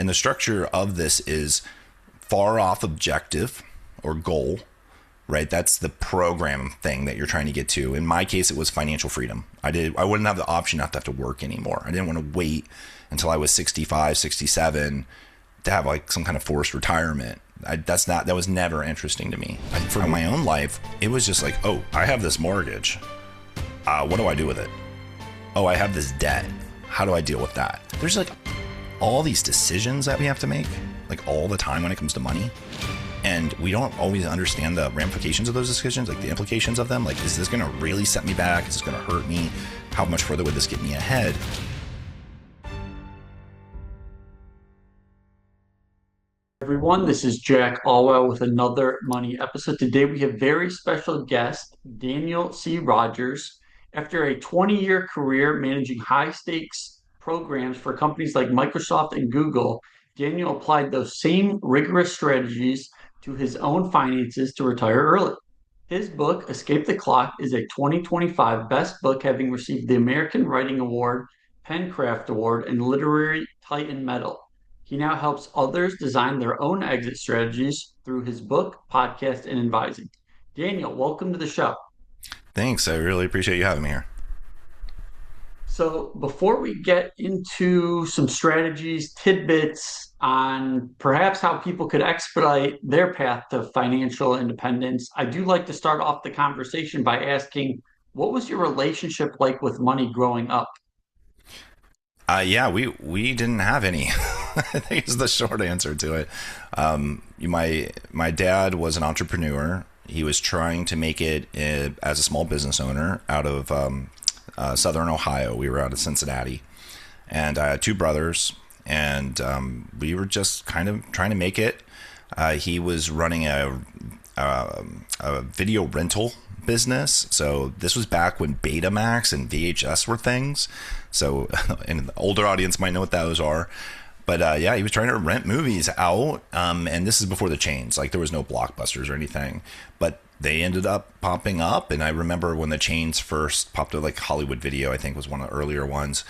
And the structure of this is far off objective or goal, right? That's the program thing that you're trying to get to. In my case, it was financial freedom. I wouldn't have the option not to have to work anymore. I didn't want to wait until I was 65, 67 to have like some kind of forced retirement. That was never interesting to me. For my own life, it was just like, oh, I have this mortgage. What do I do with it? Oh, I have this debt. How do I deal with that? There's like all these decisions that we have to make, like all the time when it comes to money. And we don't always understand the ramifications of those decisions, like the implications of them. Like, is this going to really set me back? Is this going to hurt me? How much further would this get me ahead? Everyone, this is Jack Allwell with another money episode. Today we have very special guest Daniel C. Rodgers. After a 20-year career managing high-stakes programs for companies like Microsoft and Google, Daniel applied those same rigorous strategies to his own finances to retire early. His book, Escape the Clock, is a 2025 best book, having received the American Writing Award, Pencraft Award, and Literary Titan Medal. He now helps others design their own exit strategies through his book, podcast, and advising. Daniel, welcome to the show. Thanks. I really appreciate you having me here. So, before we get into some strategies, tidbits on perhaps how people could expedite their path to financial independence, I do like to start off the conversation by asking, what was your relationship like with money growing up? Yeah, we didn't have any. I think is the short answer to it. My dad was an entrepreneur. He was trying to make it as a small business owner out of Southern Ohio. We were out of Cincinnati, and I had two brothers, and we were just kind of trying to make it. He was running a video rental business. So this was back when Betamax and VHS were things. So, and the older audience might know what those are. But yeah, he was trying to rent movies out. And this is before the chains. Like there was no Blockbusters or anything. But they ended up popping up. And I remember when the chains first popped up, like Hollywood Video, I think was one of the earlier ones.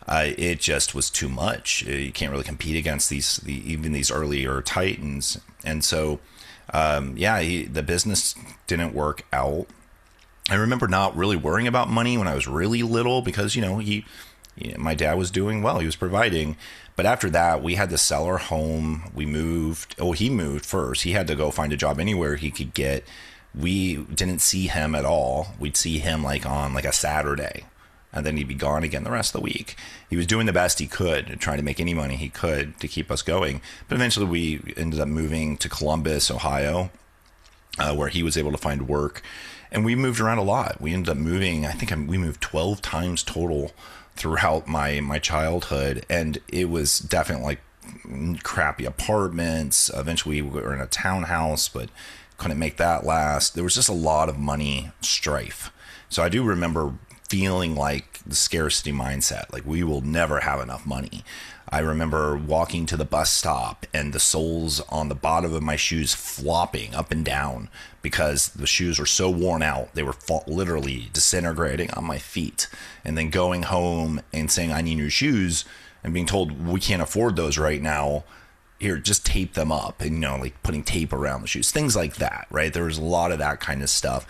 It just was too much. You can't really compete against even these earlier titans. And so, yeah, the business didn't work out. I remember not really worrying about money when I was really little because, my dad was doing well. He was providing. But after that, we had to sell our home. We moved. Oh, he moved first. He had to go find a job anywhere he could get. We didn't see him at all. We'd see him like on like a Saturday, and then he'd be gone again the rest of the week. He was doing the best he could, trying to make any money he could to keep us going. But eventually we ended up moving to Columbus, Ohio, where he was able to find work. And we moved around a lot. We ended up moving, we moved 12 times total throughout my childhood. And it was definitely like crappy apartments. Eventually we were in a townhouse, but couldn't make that last. There was just a lot of money strife. So I do remember feeling like the scarcity mindset, like we will never have enough money. I remember walking to the bus stop and the soles on the bottom of my shoes flopping up and down because the shoes were so worn out. They were literally disintegrating on my feet. And then going home and saying, I need new shoes, and being told we can't afford those right now. Here, just tape them up, and like putting tape around the shoes, things like that, right? There was a lot of that kind of stuff.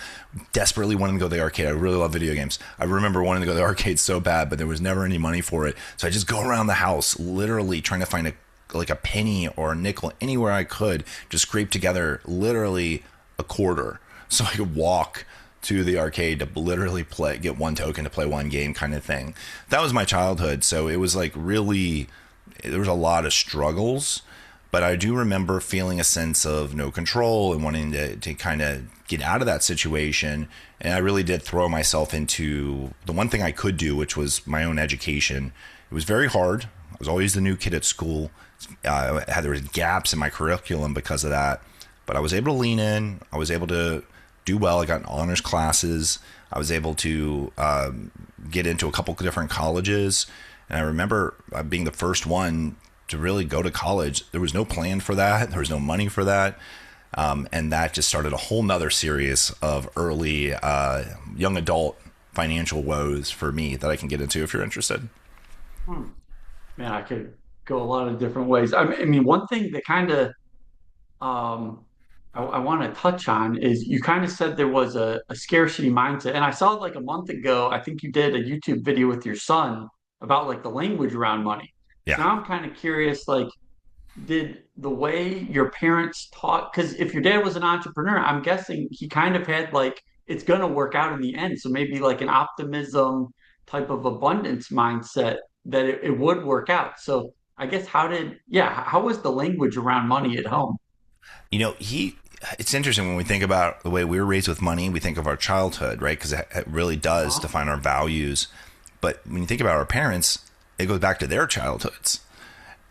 Desperately wanting to go to the arcade. I really love video games. I remember wanting to go to the arcade so bad, but there was never any money for it. So I just go around the house, literally trying to find a penny or a nickel anywhere I could, just scrape together literally a quarter so I could walk to the arcade to literally get one token to play one game, kind of thing. That was my childhood. So it was like really, there was a lot of struggles. But I do remember feeling a sense of no control and wanting to kind of get out of that situation. And I really did throw myself into the one thing I could do, which was my own education. It was very hard. I was always the new kid at school. There was gaps in my curriculum because of that. But I was able to lean in. I was able to do well. I got honors classes. I was able to get into a couple different colleges. And I remember being the first one to really go to college. There was no plan for that. There was no money for that. And that just started a whole nother series of early young adult financial woes for me that I can get into if you're interested. Hmm. Man, I could go a lot of different ways. I mean, one thing that kind of um, I want to touch on is you kind of said there was a scarcity mindset, and I saw like a month ago. I think you did a YouTube video with your son about like the language around money. Yeah. So now I'm kind of curious, like did the way your parents taught, because if your dad was an entrepreneur, I'm guessing he kind of had like it's gonna work out in the end. So maybe like an optimism type of abundance mindset that it would work out. So I guess how was the language around money at home? It's interesting when we think about the way we were raised with money, we think of our childhood, right? Because it really does Uh-huh. define our values. But when you think about our parents, it goes back to their childhoods.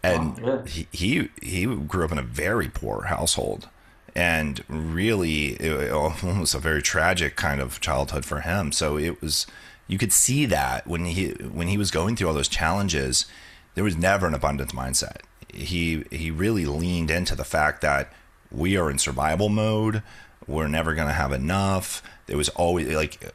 Wow, And yeah. he grew up in a very poor household, and really almost a very tragic kind of childhood for him. So it was, you could see that when he was going through all those challenges, there was never an abundance mindset. He really leaned into the fact that we are in survival mode. We're never going to have enough. It was always like,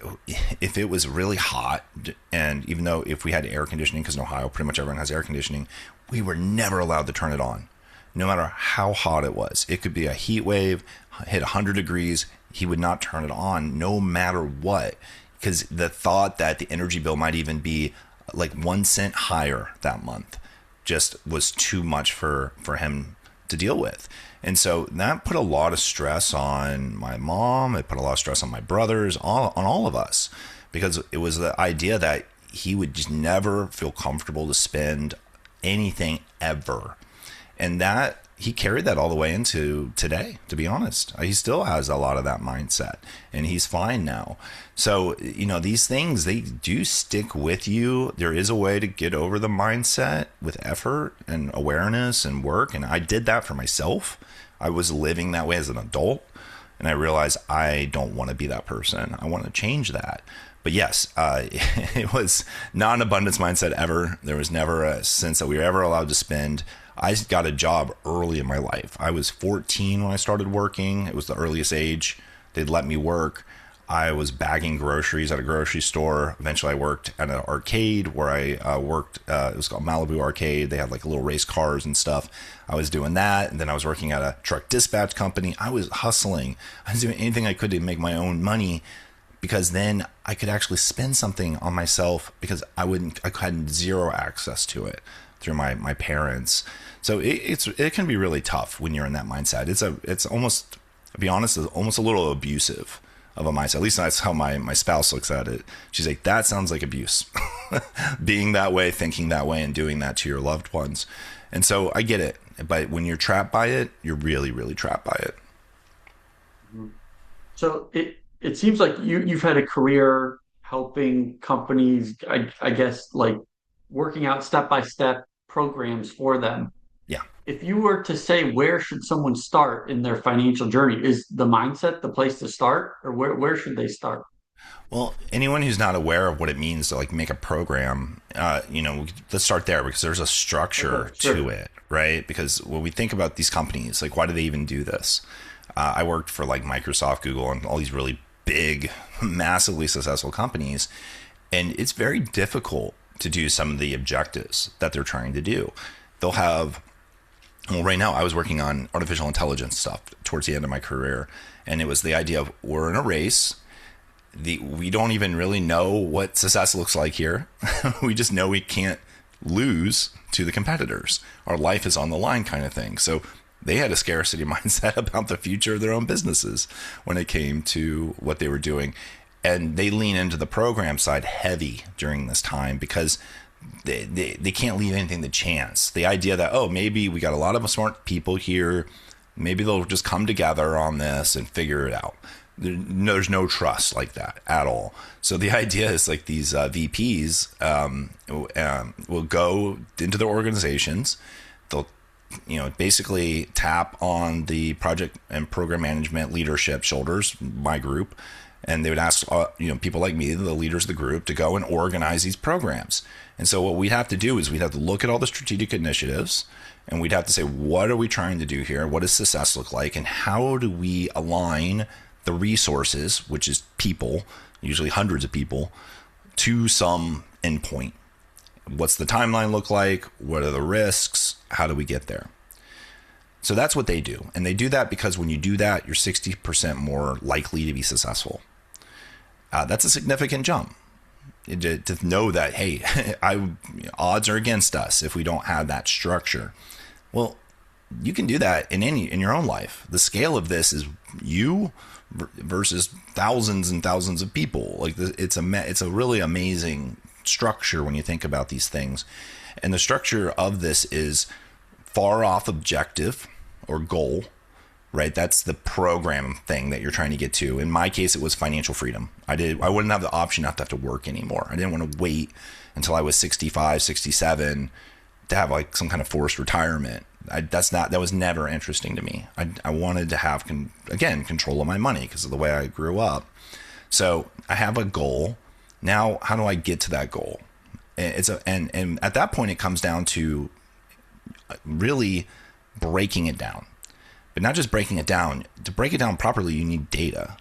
if it was really hot, and even though if we had air conditioning, because in Ohio pretty much everyone has air conditioning, we were never allowed to turn it on, no matter how hot it was. It could be a heat wave, hit 100 degrees. He would not turn it on, no matter what, because the thought that the energy bill might even be like 1 cent higher that month just was too much for him to deal with. And so that put a lot of stress on my mom. It put a lot of stress on my brothers, on all of us, because it was the idea that he would just never feel comfortable to spend anything ever. And that he carried that all the way into today, to be honest. He still has a lot of that mindset, and he's fine now. So, these things, they do stick with you. There is a way to get over the mindset with effort and awareness and work. And I did that for myself. I was living that way as an adult, and I realized I don't want to be that person. I want to change that. But yes, it was not an abundance mindset ever. There was never a sense that we were ever allowed to spend. I got a job early in my life. I was 14 when I started working. It was the earliest age they'd let me work. I was bagging groceries at a grocery store. Eventually, I worked at an arcade where I worked. It was called Malibu Arcade. They had like little race cars and stuff. I was doing that. And then I was working at a truck dispatch company. I was hustling. I was doing anything I could to make my own money, because then I could actually spend something on myself, because I had zero access to it through my parents. So it can be really tough when you're in that mindset. It's almost, to be honest, it's almost a little abusive of a mindset. At least that's how my spouse looks at it. She's like, that sounds like abuse. Being that way, thinking that way, and doing that to your loved ones. And so I get it. But when you're trapped by it, you're really, really trapped by it. So it seems like you've had a career helping companies, I guess, like working out step by step programs for them. Yeah. If you were to say where should someone start in their financial journey, is the mindset the place to start, or where should they start? Well, anyone who's not aware of what it means to like make a program, let's start there, because there's a Okay, structure to sure. it, right? Because when we think about these companies, like, why do they even do this? I worked for like Microsoft, Google, and all these really big, massively successful companies, and it's very difficult to do some of the objectives that they're trying to do. They'll have, well, right now I was working on artificial intelligence stuff towards the end of my career, and it was the idea of, we're in a race. We don't even really know what success looks like here. We just know we can't lose to the competitors. Our life is on the line, kind of thing. So they had a scarcity mindset about the future of their own businesses when it came to what they were doing. And they lean into the program side heavy during this time, because they can't leave anything to chance. The idea that, oh, maybe we got a lot of smart people here, maybe they'll just come together on this and figure it out. There's no trust like that at all. So the idea is like these VPs will go into their organizations. They'll basically tap on the project and program management leadership shoulders, my group, and they would ask people like me, the leaders of the group, to go and organize these programs. And so what we'd have to do is we'd have to look at all the strategic initiatives, and we'd have to say, what are we trying to do here? What does success look like? And how do we align the resources, which is people, usually hundreds of people, to some endpoint? What's the timeline look like? What are the risks? How do we get there? So that's what they do. And they do that because when you do that, you're 60% more likely to be successful. That's a significant jump. To know that, hey, odds are against us if we don't have that structure. Well, you can do that in your own life. The scale of this is you versus thousands and thousands of people. Like it's a really amazing structure when you think about these things. And the structure of this is far off objective or goal, right? That's the program thing that you're trying to get to. In my case, it was financial freedom. I wouldn't have the option not to have to work anymore. I didn't want to wait until I was 65, 67 to have like some kind of forced retirement. That was never interesting to me. I wanted to have, control of my money because of the way I grew up. So I have a goal. Now, how do I get to that goal? And at that point, it comes down to really breaking it down. But not just breaking it down. To break it down properly, you need data.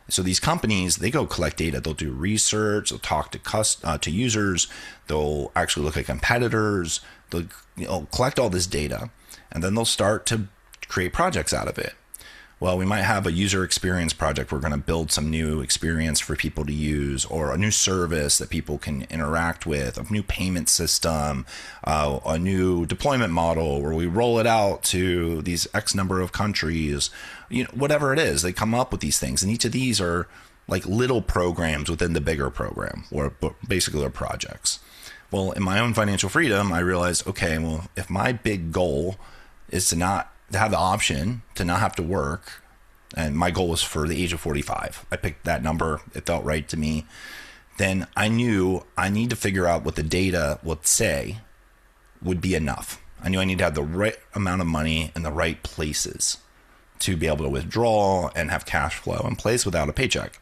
So these companies, they go collect data. They'll do research. They'll talk to users. They'll actually look at competitors. They'll collect all this data, and then they'll start to create projects out of it. Well, we might have a user experience project. We're going to build some new experience for people to use, or a new service that people can interact with, a new payment system, a new deployment model where we roll it out to these X number of countries, whatever it is. They come up with these things, and each of these are like little programs within the bigger program, or basically they're projects. Well, in my own financial freedom, I realized, okay, well, if my big goal is to have the option to not have to work, and my goal was for the age of 45. I picked that number. It felt right to me. Then I knew I need to figure out what the data would say would be enough. I knew I need to have the right amount of money in the right places to be able to withdraw and have cash flow in place without a paycheck.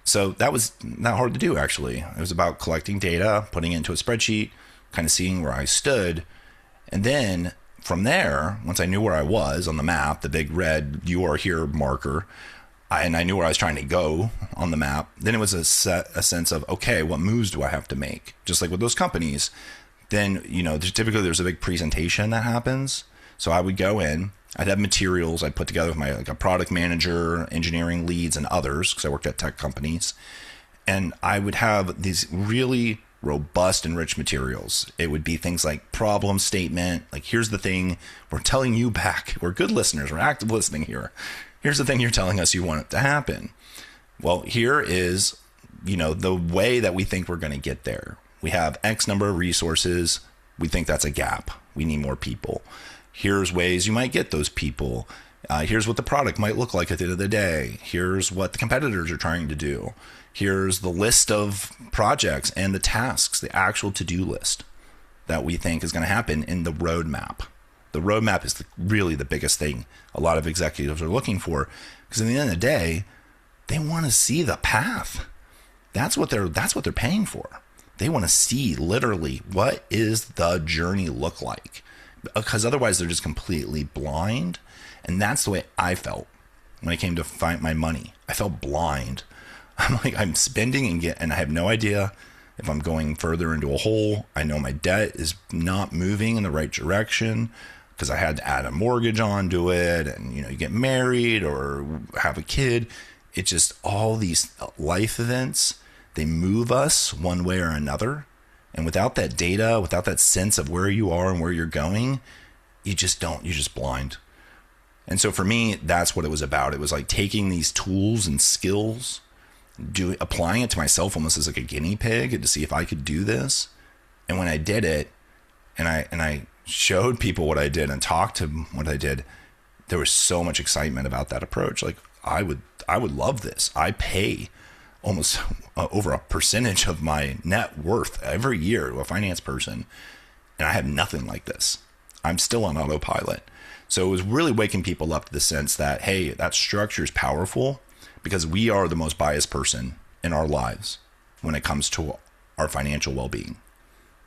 So that was not hard to do, actually. It was about collecting data, putting it into a spreadsheet, kind of seeing where I stood. And then from there, once I knew where I was on the map, the big red "you are here" marker, and I knew where I was trying to go on the map, then it was a sense of, okay, what moves do I have to make? Just like with those companies, then, typically there's a big presentation that happens. So I would go in, I'd have materials I'd put together with a product manager, engineering leads, and others, because I worked at tech companies. And I would have these really robust and rich materials. It would be things like problem statement, like here's the thing we're telling you back. We're good listeners. We're active listening here. Here's the thing you're telling us you want it to happen. Well, here is, the way that we think we're going to get there. We have X number of resources. We think that's a gap. We need more people. Here's ways you might get those people. Here's what the product might look like at the end of the day. Here's what the competitors are trying to do. Here's the list of projects and the tasks, the actual to-do list that we think is going to happen in the roadmap. The roadmap is really the biggest thing a lot of executives are looking for, because in the end of the day, they want to see the path. That's what they're paying for. They want to see literally what is the journey look like, because otherwise they're just completely blind. And that's the way I felt when it came to find my money. I felt blind. I'm spending and I have no idea if I'm going further into a hole. I know my debt is not moving in the right direction because I had to add a mortgage onto it, and you get married or have a kid. It's just all these life events, they move us one way or another. And without that data, without that sense of where you are and where you're going, you're just blind. And so for me, that's what it was about. It was like taking these tools and skills, applying it to myself almost as like a guinea pig to see if I could do this. And when I did it, and I showed people what I did and talked to them what I did, there was so much excitement about that approach. Like I would love this. I pay almost over a percentage of my net worth every year to a finance person, and I have nothing like this. I'm still on autopilot. So it was really waking people up to the sense that, hey, that structure is powerful, because we are the most biased person in our lives when it comes to our financial well-being.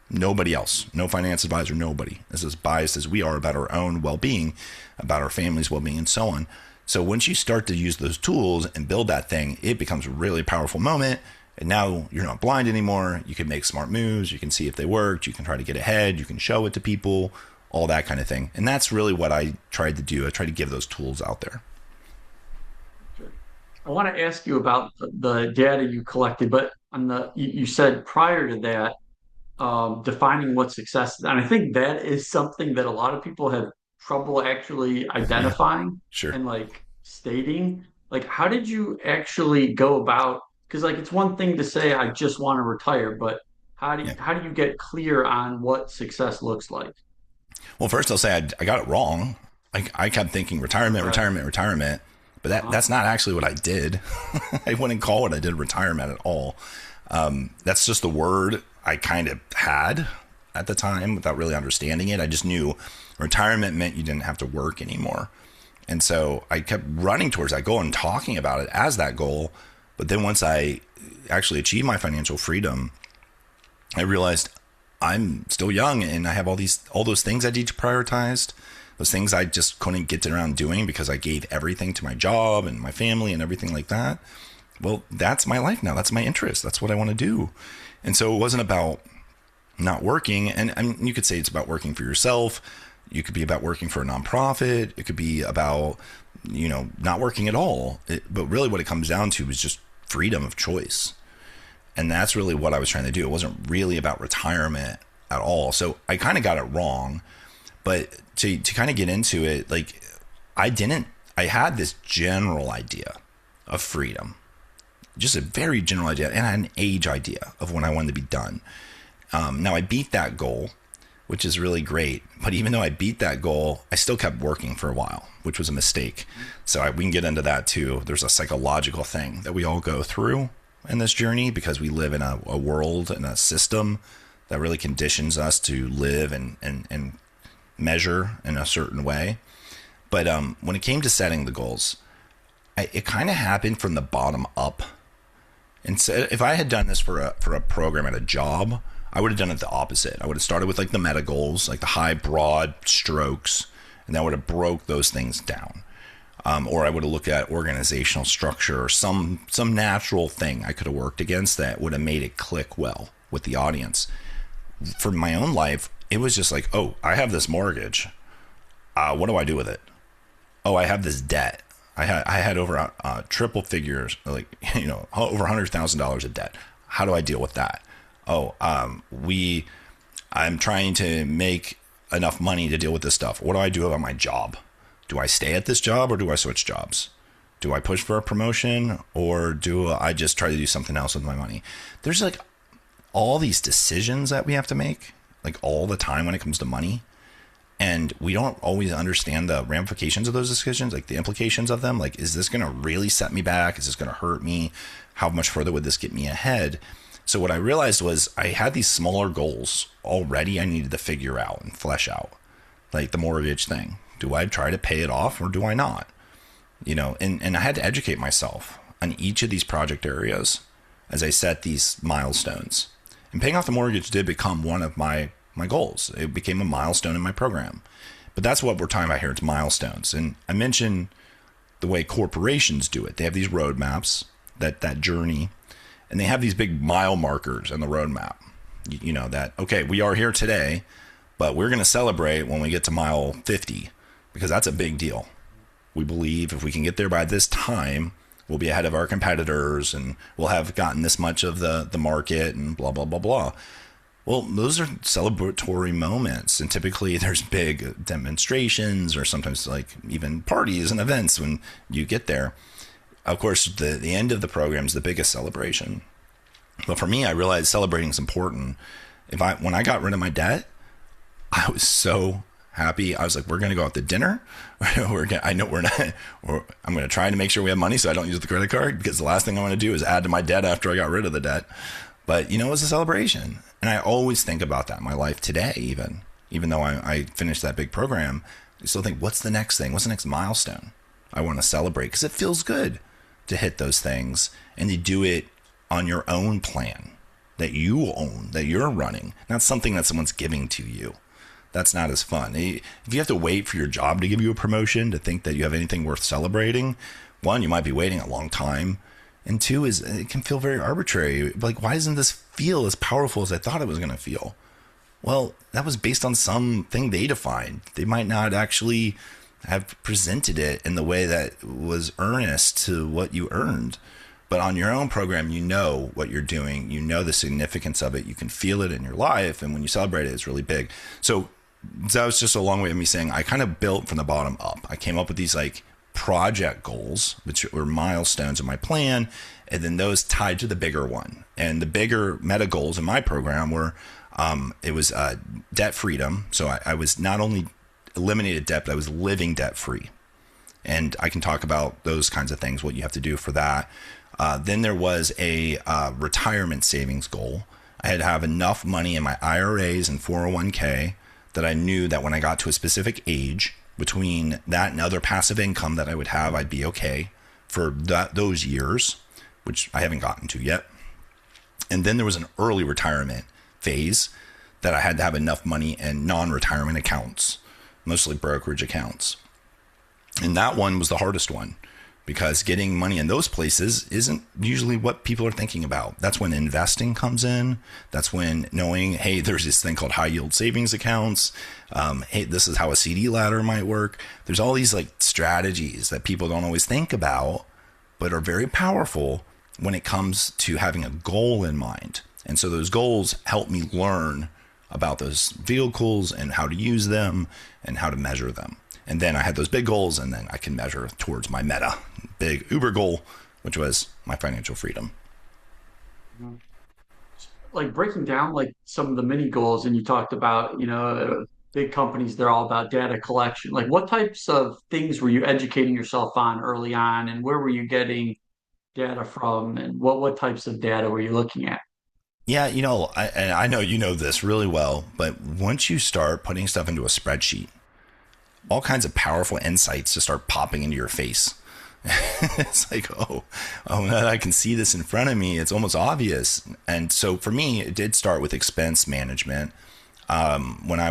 Nobody else, no finance advisor, nobody is as biased as we are about our own well-being, about our family's well-being, and so on. So once you start to use those tools and build that thing, it becomes a really powerful moment. And now you're not blind anymore. You can make smart moves. You can see if they worked. You can try to get ahead. You can show it to people, all that kind of thing. And that's really what I tried to do. I tried to give those tools out there. I want to ask you about the data you collected, but you said prior to that, defining what success is. And I think that is something that a lot of people have trouble actually Yeah, identifying sure. and like stating. Like, how did you actually go about? Because like it's one thing to say I just want to retire, but Yeah. how do you get clear on what success looks like? Well, first I'll say I got it wrong. I kept thinking retirement, Okay. retirement, retirement, but Uh-huh. that's not actually what I did. I wouldn't call what I did retirement at all. That's just the word I kind of had at the time without really understanding it. I just knew retirement meant you didn't have to work anymore. And so I kept running towards that goal and talking about it as that goal. But then once I actually achieved my financial freedom, I realized I'm still young and I have all those things I need to prioritize. Those things I just couldn't get around doing because I gave everything to my job and my family and everything like that. Well, that's my life now. That's my interest. That's what I want to do. And so it wasn't about not working. And I mean, you could say it's about working for yourself. You could be about working for a nonprofit. It could be about, not working at all. But really what it comes down to is just freedom of choice. And that's really what I was trying to do. It wasn't really about retirement at all. So I kind of got it wrong. But to kind of get into it, like I had this general idea of freedom, just a very general idea, and I had an age idea of when I wanted to be done. Now I beat that goal, which is really great. But even though I beat that goal, I still kept working for a while, which was a mistake. So we can get into that too. There's a psychological thing that we all go through in this journey because we live in a world and a system that really conditions us to live and measure in a certain way. But when it came to setting the goals, it kind of happened from the bottom up. And so if I had done this for a program at a job, I would have done it the opposite. I would have started with like the meta goals, like the high broad strokes, and then I would have broke those things down. Or I would have looked at organizational structure or some natural thing I could have worked against that would have made it click well with the audience. For my own life, it was just like, oh, I have this mortgage. What do I do with it? Oh, I have this debt. I had over triple figures, like over $100,000 of debt. How do I deal with that? Oh, I'm trying to make enough money to deal with this stuff. What do I do about my job? Do I stay at this job or do I switch jobs? Do I push for a promotion or do I just try to do something else with my money? There's like all these decisions that we have to make, like all the time when it comes to money. And we don't always understand the ramifications of those decisions, like the implications of them. Like, is this going to really set me back? Is this going to hurt me? How much further would this get me ahead? So what I realized was I had these smaller goals already I needed to figure out and flesh out, like the mortgage thing. Do I try to pay it off or do I not? And I had to educate myself on each of these project areas as I set these milestones. And paying off the mortgage did become one of my goals. It became a milestone in my program. But that's what we're talking about here. It's milestones. And I mentioned the way corporations do it. They have these roadmaps, that journey, and they have these big mile markers on the roadmap. That, okay, we are here today, but we're going to celebrate when we get to mile 50 because that's a big deal. We believe if we can get there by this time, we'll be ahead of our competitors and we'll have gotten this much of the market and blah, blah, blah, blah. Well, those are celebratory moments, and typically there's big demonstrations or sometimes like even parties and events when you get there. Of course, the end of the program is the biggest celebration. But for me, I realized celebrating is important. When I got rid of my debt, I was so happy. I was like, we're going to go out to dinner. I'm going to try to make sure we have money so I don't use the credit card because the last thing I want to do is add to my debt after I got rid of the debt. But, it was a celebration. And I always think about that in my life today, even though I finished that big program, I still think, what's the next thing? What's the next milestone I want to celebrate? Because it feels good to hit those things and to do it on your own plan that you own, that you're running, not something that someone's giving to you. That's not as fun. If you have to wait for your job to give you a promotion to think that you have anything worth celebrating, one, you might be waiting a long time. And two is it can feel very arbitrary. Like, why doesn't this feel as powerful as I thought it was going to feel? Well, that was based on something they defined. They might not actually have presented it in the way that was earnest to what you earned. But on your own program, you know what you're doing. You know the significance of it. You can feel it in your life. And when you celebrate it, it's really big. So that was just a long way of me saying I kind of built from the bottom up. I came up with these like project goals, which were milestones in my plan. And then those tied to the bigger one. And the bigger meta goals in my program were it was debt freedom. So I was not only eliminated debt, but I was living debt free. And I can talk about those kinds of things, what you have to do for that. Then there was a retirement savings goal. I had to have enough money in my IRAs and 401k that I knew that when I got to a specific age, between that and other passive income that I would have, I'd be okay for those years, which I haven't gotten to yet. And then there was an early retirement phase that I had to have enough money in non-retirement accounts, mostly brokerage accounts. And that one was the hardest one because getting money in those places isn't usually what people are thinking about. That's when investing comes in. That's when knowing, hey, there's this thing called high yield savings accounts. Hey, this is how a CD ladder might work. There's all these like strategies that people don't always think about, but are very powerful when it comes to having a goal in mind. And so those goals help me learn about those vehicles and how to use them and how to measure them. And then I had those big goals, and then I can measure towards my meta big Uber goal, which was my financial freedom. Like breaking down like some of the mini goals, and you talked about, big companies, they're all about data collection. Like what types of things were you educating yourself on early on, and where were you getting data from, and what types of data were you looking at? Yeah, and I know you know this really well, but once you start putting stuff into a spreadsheet, all kinds of powerful insights just start popping into your face. It's like, now I can see this in front of me. It's almost obvious. And so for me, it did start with expense management. When I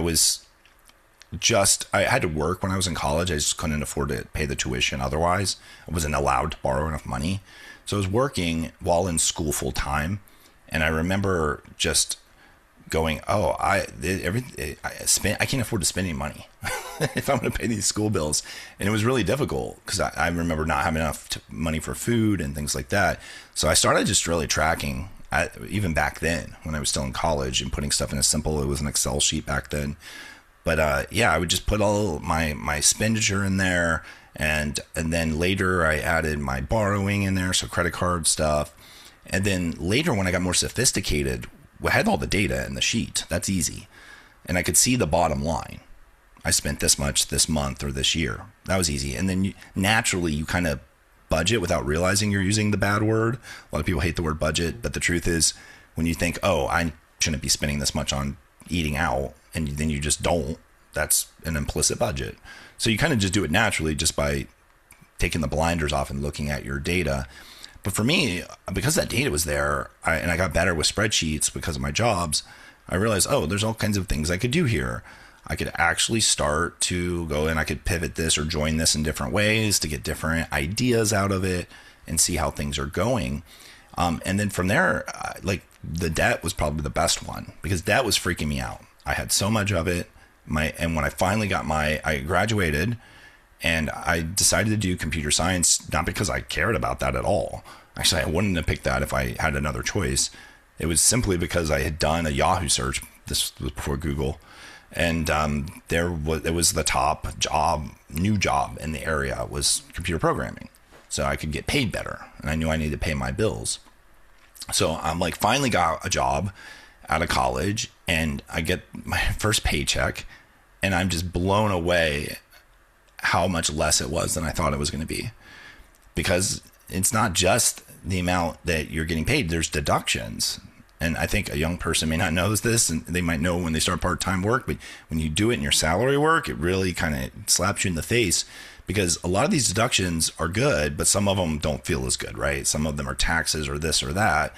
had to work when I was in college. I just couldn't afford to pay the tuition. Otherwise, I wasn't allowed to borrow enough money. So I was working while in school full time. And I remember just going, I can't afford to spend any money if I'm going to pay these school bills. And it was really difficult because I remember not having enough money for food and things like that. So I started just really tracking, even back then when I was still in college, and putting stuff in it was an Excel sheet back then. But I would just put all my expenditure in there. And then later I added my borrowing in there, so credit card stuff. And then later when I got more sophisticated, I had all the data in the sheet. That's easy. And I could see the bottom line. I spent this much this month or this year. That was easy. And then naturally you kind of budget without realizing you're using the bad word. A lot of people hate the word budget, but the truth is when you think, I shouldn't be spending this much on eating out, and then you just don't, that's an implicit budget. So you kind of just do it naturally just by taking the blinders off and looking at your data. But for me, because that data was there, and I got better with spreadsheets because of my jobs, I realized, there's all kinds of things I could do here. I could actually start to go and I could pivot this or join this in different ways to get different ideas out of it and see how things are going. And then from there, the debt was probably the best one because debt was freaking me out. I had so much of it. And when I finally I graduated, and I decided to do computer science, not because I cared about that at all. Actually, I wouldn't have picked that if I had another choice. It was simply because I had done a Yahoo search. This was before Google. And it was the top new job in the area was computer programming. So I could get paid better. And I knew I needed to pay my bills. So I'm finally got a job out of college, and I get my first paycheck, and I'm just blown away how much less it was than I thought it was going to be, because it's not just the amount that you're getting paid. There's deductions. And I think a young person may not know this, and they might know when they start part-time work, but when you do it in your salary work, it really kind of slaps you in the face, because a lot of these deductions are good, but some of them don't feel as good, right? Some of them are taxes or this or that.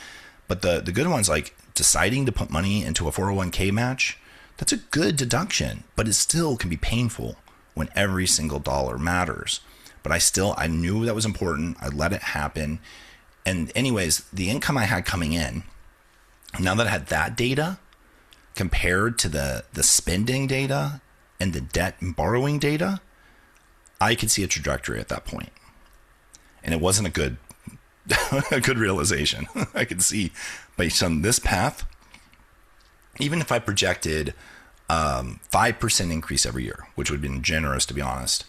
But the good ones, like deciding to put money into a 401k match, that's a good deduction, but it still can be painful when every single dollar matters. But I knew that was important. I let it happen. And anyways, the income I had coming in, now that I had that data compared to the spending data and the debt and borrowing data, I could see a trajectory at that point. And it wasn't a good a good realization. I could see based on this path, even if I projected 5% increase every year, which would have been generous to be honest,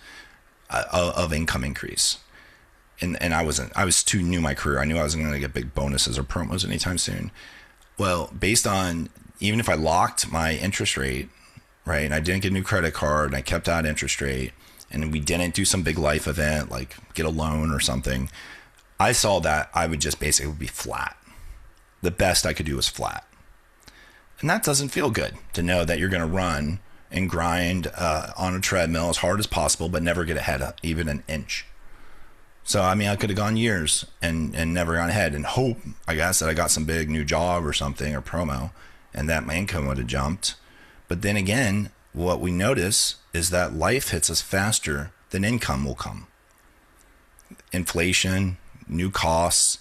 of income increase. And I was too new in my career. I knew I wasn't going to get big bonuses or promos anytime soon. Well, based on, even if I locked my interest rate, right, and I didn't get a new credit card and I kept that interest rate, and we didn't do some big life event like get a loan or something, I saw that I would just basically be flat. The best I could do was flat. And that doesn't feel good, to know that you're going to run and grind on a treadmill as hard as possible, but never get ahead of even an inch. So, I mean, I could have gone years and never gone ahead, and hope, I guess, that I got some big new job or something or promo and that my income would have jumped. But then again, what we notice is that life hits us faster than income will come. Inflation, new costs,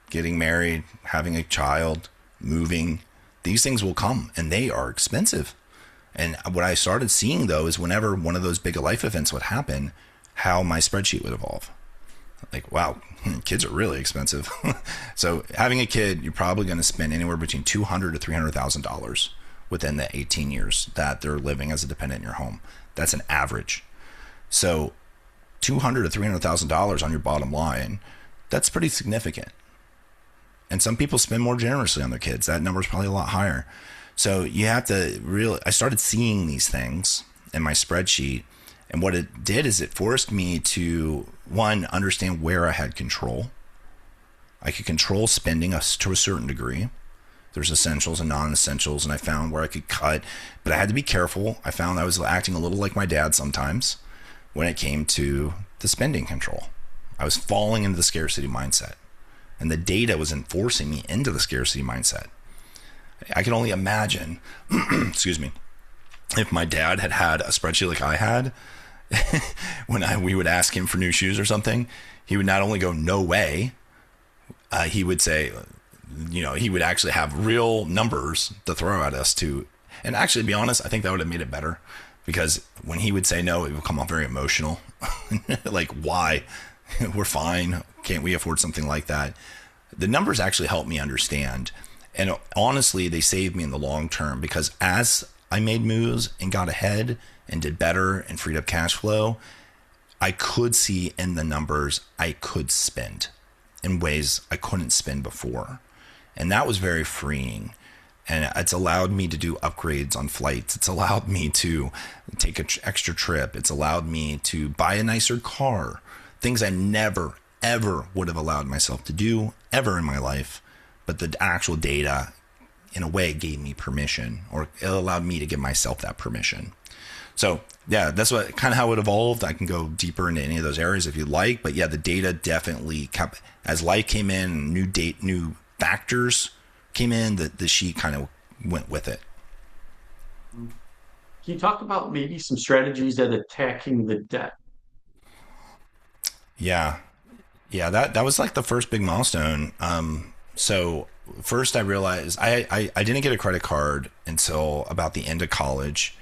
getting married, having a child, moving, these things will come, and they are expensive. And what I started seeing, though, is whenever one of those big life events would happen, how my spreadsheet would evolve. Like, wow, kids are really expensive. So having a kid, you're probably going to spend anywhere between $200,000 to $300,000 within the 18 years that they're living as a dependent in your home. That's an average. So $200,000 to $300,000 on your bottom line, that's pretty significant. And some people spend more generously on their kids. That number is probably a lot higher. So you have to really, I started seeing these things in my spreadsheet. And what it did is it forced me to, one, understand where I had control. I could control spending to a certain degree. There's essentials and non-essentials, and I found where I could cut. But I had to be careful. I found I was acting a little like my dad sometimes when it came to the spending control. I was falling into the scarcity mindset. And the data was enforcing me into the scarcity mindset. I can only imagine, excuse me, if my dad had had a spreadsheet like I had, when we would ask him for new shoes or something, he would not only go, no way, he would say, he would actually have real numbers to throw at us to, and actually, to be honest, I think that would have made it better, because when he would say no, it would come off very emotional. Like, why? We're fine. Can't we afford something like that? The numbers actually helped me understand. And honestly, they saved me in the long term, because as I made moves and got ahead and did better and freed up cash flow, I could see in the numbers I could spend in ways I couldn't spend before. And that was very freeing. And it's allowed me to do upgrades on flights. It's allowed me to take an extra trip. It's allowed me to buy a nicer car. Things I never, ever would have allowed myself to do ever in my life. But the actual data, in a way, gave me permission, or it allowed me to give myself that permission. So yeah, that's what kind of how it evolved. I can go deeper into any of those areas if you'd like. But yeah, the data definitely kept, as life came in, new factors came in, the sheet kind of went with it. Can you talk about maybe some strategies at attacking the debt? Yeah. Yeah, that was like the first big milestone. So first I realized I didn't get a credit card until about the end of college,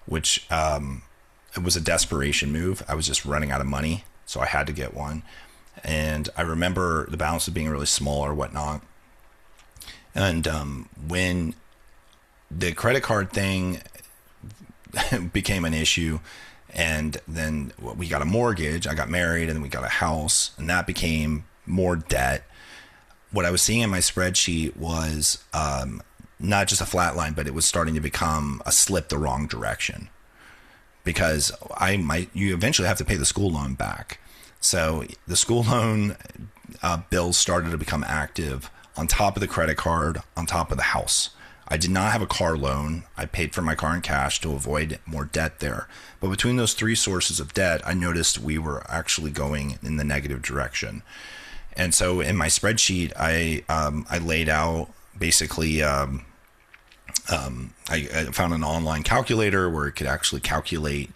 which it was a desperation move. I was just running out of money, so I had to get one. And I remember the balance being really small or whatnot. And when the credit card thing became an issue, and then we got a mortgage, I got married, and then we got a house, and that became more debt. What I was seeing in my spreadsheet was not just a flat line, but it was starting to become a slip the wrong direction, because you eventually have to pay the school loan back. So the school loan bills started to become active on top of the credit card, on top of the house. I did not have a car loan. I paid for my car in cash to avoid more debt there. But between those three sources of debt, I noticed we were actually going in the negative direction. And so in my spreadsheet, I laid out basically, I found an online calculator where it could actually calculate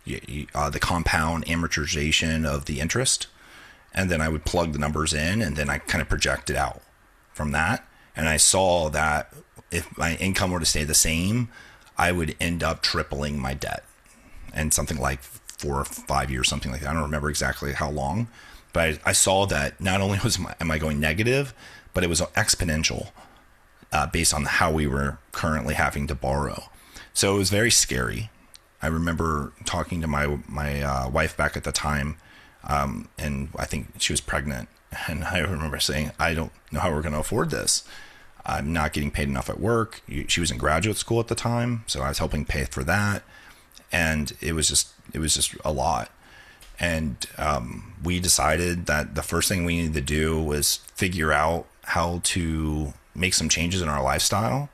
the compound amortization of the interest. and then I would plug the numbers in, and then I kind of projected out from that. And I saw that if my income were to stay the same, I would end up tripling my debt, and something like 4 or 5 years, something like that. I don't remember exactly how long, but I saw that not only am I going negative, but it was exponential based on how we were currently having to borrow. So it was very scary. I remember talking to my wife back at the time, and I think she was pregnant. And I remember saying, I don't know how we're going to afford this. I'm not getting paid enough at work. She was in graduate school at the time, so I was helping pay for that. And it was just a lot. And we decided that the first thing we needed to do was figure out how to make some changes in our lifestyle.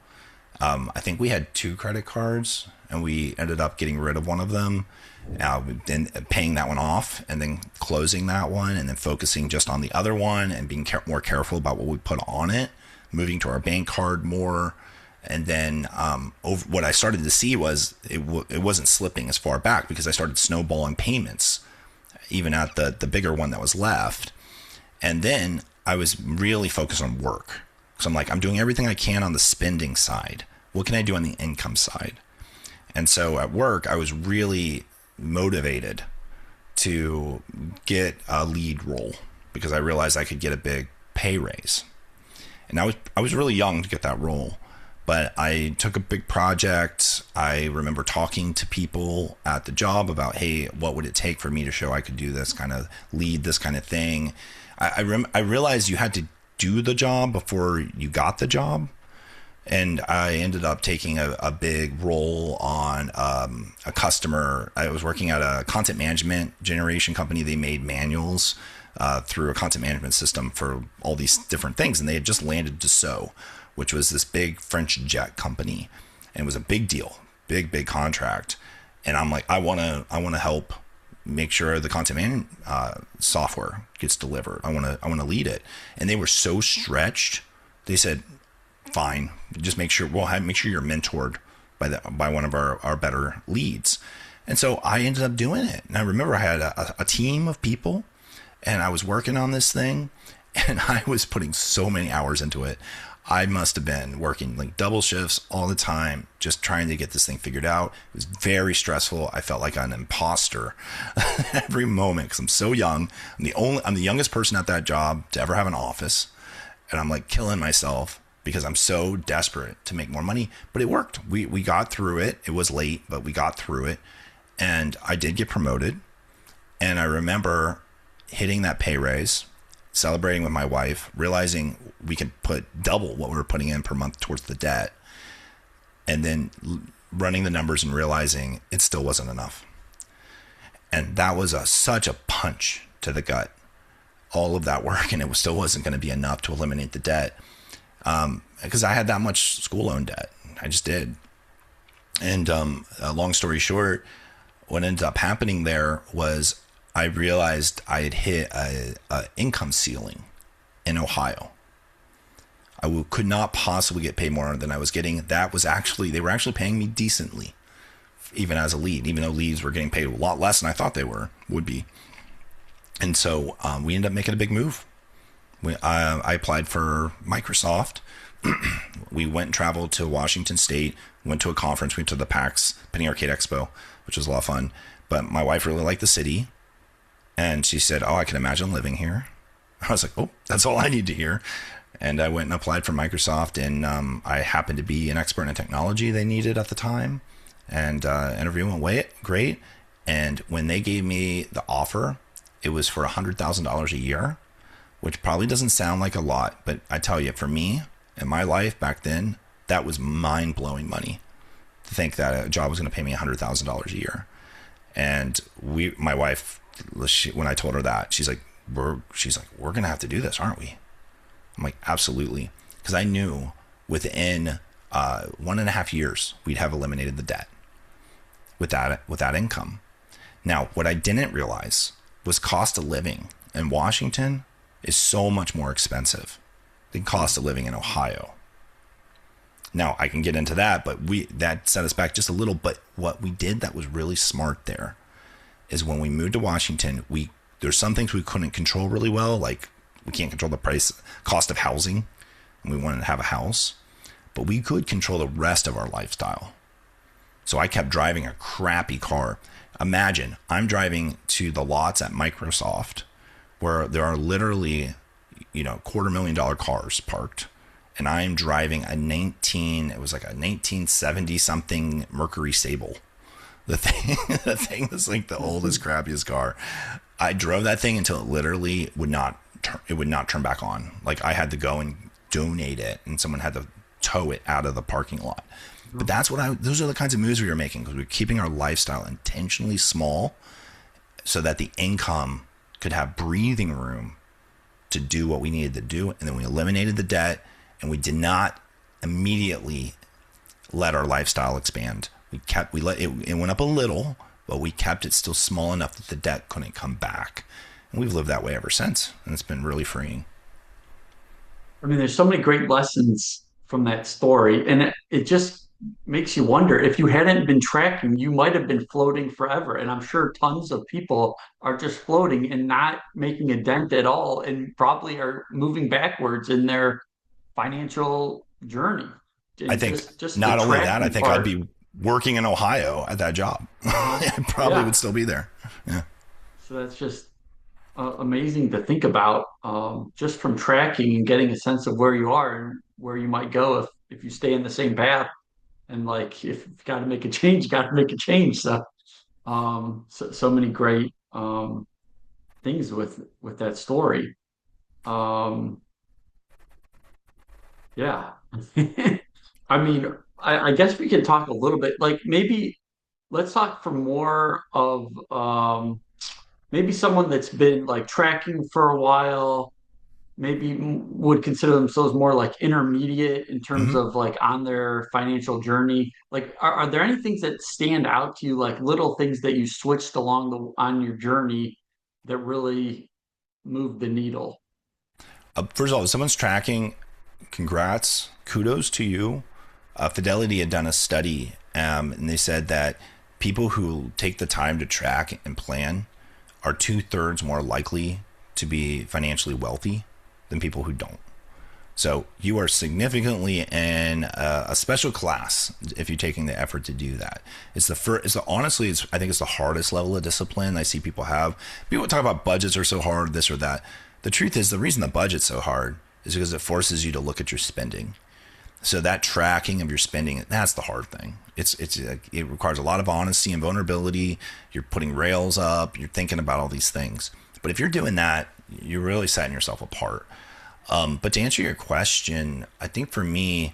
I think we had 2 credit cards, and we ended up getting rid of one of them, then paying that one off, and then closing that one, and then focusing just on the other one, and being more careful about what we put on it, moving to our bank card more. And then what I started to see was it wasn't slipping as far back, because I started snowballing payments, even at the bigger one that was left. And then I was really focused on work. So I'm like, I'm doing everything I can on the spending side. What can I do on the income side? And so at work, I was really motivated to get a lead role, because I realized I could get a big pay raise. And I was really young to get that role, but I took a big project. I remember talking to people at the job about, hey, what would it take for me to show I could do this kind of lead, this kind of thing. I realized you had to do the job before you got the job. And I ended up taking a big role on a customer. I was working at a content management generation company. They made manuals through a content management system for all these different things. And they had just landed Dassault, which was this big French jet company. And it was a big deal, big contract. And I'm like, I want to help make sure the content management software gets delivered. I want to lead it. And they were so stretched. They said, fine, just make sure you're mentored by one of our better leads. And so I ended up doing it. And I remember I had a team of people, and I was working on this thing, and I was putting so many hours into it. I must have been working like double shifts all the time, just trying to get this thing figured out. It was very stressful. I felt like an imposter every moment, because I'm so young. I'm the youngest person at that job to ever have an office, and I'm like killing myself because I'm so desperate to make more money. But it worked. We got through it. It was late, but we got through it, and I did get promoted. And I remember hitting that pay raise, celebrating with my wife, realizing we could put double what we were putting in per month towards the debt, and then running the numbers and realizing it still wasn't enough. And that was such a punch to the gut, all of that work, and it still wasn't going to be enough to eliminate the debt, because I had that much school loan debt. I just did. And long story short, what ended up happening there was I realized I had hit a income ceiling in Ohio. I could not possibly get paid more than I was getting. They were actually paying me decently, even as a lead, even though leads were getting paid a lot less than I thought they would be. And so we ended up making a big move. I applied for Microsoft. We went and traveled to Washington State, went to a conference, went to the PAX, Penny Arcade Expo, which was a lot of fun. But my wife really liked the city. And she said, oh, I can imagine living here. I was like, oh, that's all I need to hear. And I went and applied for Microsoft, and I happened to be an expert in technology they needed at the time. And interview went great. And when they gave me the offer, it was for $100,000 a year, which probably doesn't sound like a lot. But I tell you, for me, in my life back then, that was mind-blowing money to think that a job was going to pay me $100,000 a year. And my wife, when I told her that, she's like, we're going to have to do this, aren't we? I'm like, absolutely. Because I knew within 1.5 years, we'd have eliminated the debt with that income. Now, what I didn't realize was cost of living in Washington is so much more expensive than cost of living in Ohio. Now, I can get into that, but that set us back just a little. But what we did that was really smart there is when we moved to Washington, we There's some things we couldn't control really well, like we can't control the cost of housing, and we wanted to have a house, but we could control the rest of our lifestyle. So I kept driving a crappy car. Imagine I'm driving to the lots at Microsoft where there are literally, $250,000 cars parked. And I'm driving it was like a 1970 something Mercury Sable. The thing that's like the oldest, crappiest car. I drove that thing until it literally would not turn back on. Like I had to go and donate it, and someone had to tow it out of the parking lot. But those are the kinds of moves we were making, because we were keeping our lifestyle intentionally small so that the income could have breathing room to do what we needed to do. And then we eliminated the debt, and we did not immediately let our lifestyle expand. It went up a little, but we kept it still small enough that the debt couldn't come back. And we've lived that way ever since. And it's been really freeing. I mean, there's so many great lessons from that story, and it just makes you wonder if you hadn't been tracking, you might have been floating forever. And I'm sure tons of people are just floating and not making a dent at all, and probably are moving backwards in their financial journey. I And think just the not only that, I tracking think I'd part. be working in Ohio at that job. I probably Yeah. would still be there. Yeah. So that's just amazing to think about, just from tracking and getting a sense of where you are and where you might go if you stay in the same path. And like, if you've got to make a change, you got to make a change. So many great things with that story. Um, yeah. I mean, I guess we can talk a little bit, like maybe let's talk for more of maybe someone that's been like tracking for a while, maybe would consider themselves more like intermediate in terms Hmm. of like on their financial journey. Like, are there any things that stand out to you, like little things that you switched along the on your journey that really moved the needle? First of all, if someone's tracking, congrats, kudos to you. Fidelity had done a study, and they said that people who take the time to track and plan are 2/3 more likely to be financially wealthy than people who don't. So you are significantly in a special class if you're taking the effort to do that. It's the first. Honestly, I think it's the hardest level of discipline I see people have. People talk about budgets are so hard, this or that. The truth is, the reason the budget's so hard is because it forces you to look at your spending. So that tracking of your spending, that's the hard thing. It requires a lot of honesty and vulnerability. You're putting rails up. You're thinking about all these things. But if you're doing that, you're really setting yourself apart. But to answer your question, I think for me,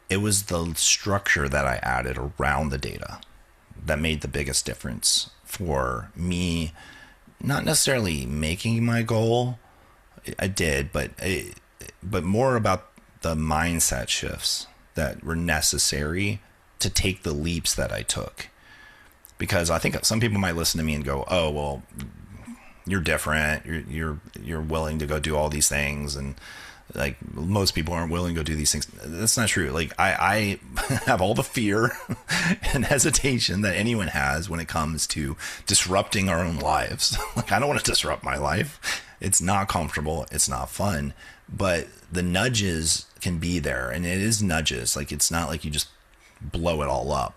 it was the structure that I added around the data that made the biggest difference for me. Not necessarily making my goal, I did, but more about the mindset shifts that were necessary to take the leaps that I took. Because I think some people might listen to me and go, "Oh, well, you're different. You're willing to go do all these things, and like most people aren't willing to go do these things." That's not true. Like I have all the fear and hesitation that anyone has when it comes to disrupting our own lives. Like I don't want to disrupt my life. It's not comfortable. It's not fun. But the nudges can be there, and it is nudges. Like it's not like you just blow it all up.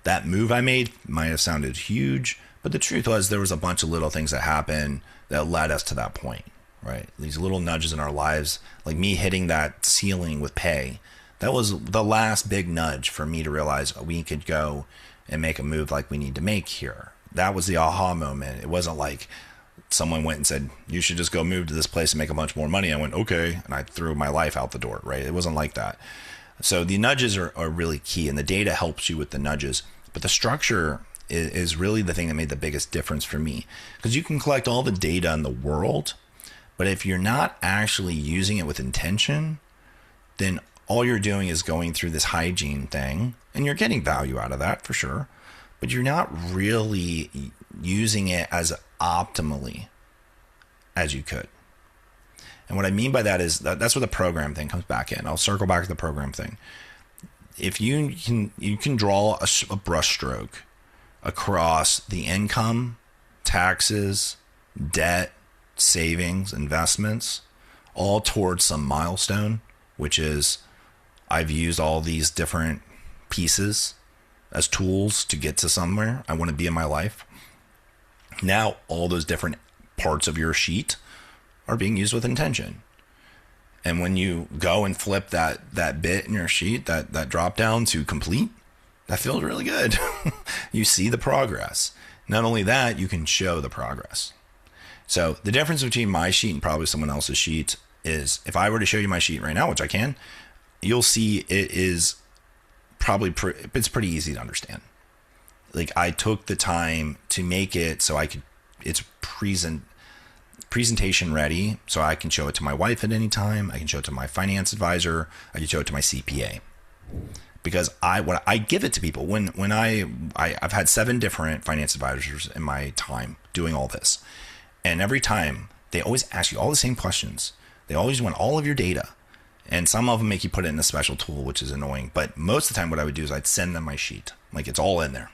That move I made might have sounded huge, but the truth was there was a bunch of little things that happened that led us to that point, right? These little nudges in our lives, like me hitting that ceiling with pay, that was the last big nudge for me to realize we could go and make a move like we need to make here. That was the aha moment. It wasn't like someone went and said, you should just go move to this place and make a bunch more money. I went, okay. And I threw my life out the door, right? It wasn't like that. So the nudges are really key, and the data helps you with the nudges. But the structure is really the thing that made the biggest difference for me. Because you can collect all the data in the world, but if you're not actually using it with intention, then all you're doing is going through this hygiene thing, and you're getting value out of that for sure, but you're not really using it as optimally as you could. And what I mean by that is that's where the program thing comes back in. I'll circle back to the program thing. If you can draw a brush stroke across the income, taxes, debt, savings, investments, all towards some milestone, which is I've used all these different pieces as tools to get to somewhere I want to be in my life. Now, all those different parts of your sheet are being used with intention. And when you go and flip that bit in your sheet, that drop down to complete, that feels really good. You see the progress. Not only that, you can show the progress. So the difference between my sheet and probably someone else's sheet is if I were to show you my sheet right now, which I can, you'll see it is probably it's pretty easy to understand. Like I took the time to make it so I could, it's presentation ready, so I can show it to my wife at any time. I can show it to my finance advisor. I can show it to my CPA. Because when I give it to people, when I've had 7 different finance advisors in my time doing all this, and every time they always ask you all the same questions. They always want all of your data, and some of them make you put it in a special tool, which is annoying. But most of the time, what I would do is I'd send them my sheet, like it's all in there,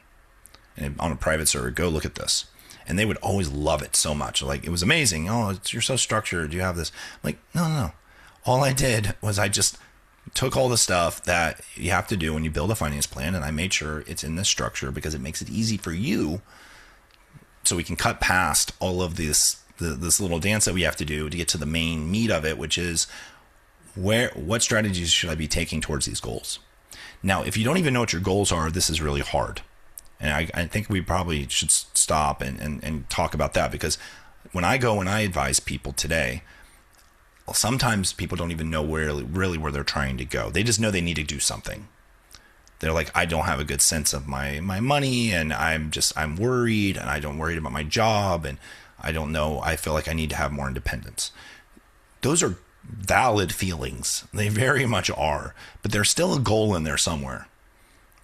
and on a private server, go look at this, and they would always love it so much. Like it was amazing. Oh, you're so structured. You have this. I'm like no. All I did was I just took all the stuff that you have to do when you build a finance plan, and I made sure it's in this structure because it makes it easy for you, so we can cut past all of this little dance that we have to do to get to the main meat of it, which is what strategies should I be taking towards these goals. Now, if you don't even know what your goals are, this is really hard, and I think we probably should stop and talk about that, because when I go and I advise people today, sometimes people don't even know really where they're trying to go. They just know they need to do something. They're like, I don't have a good sense of my money, and I'm worried, and I don't worry about my job, and I don't know. I feel like I need to have more independence. Those are valid feelings. They very much are, but there's still a goal in there somewhere.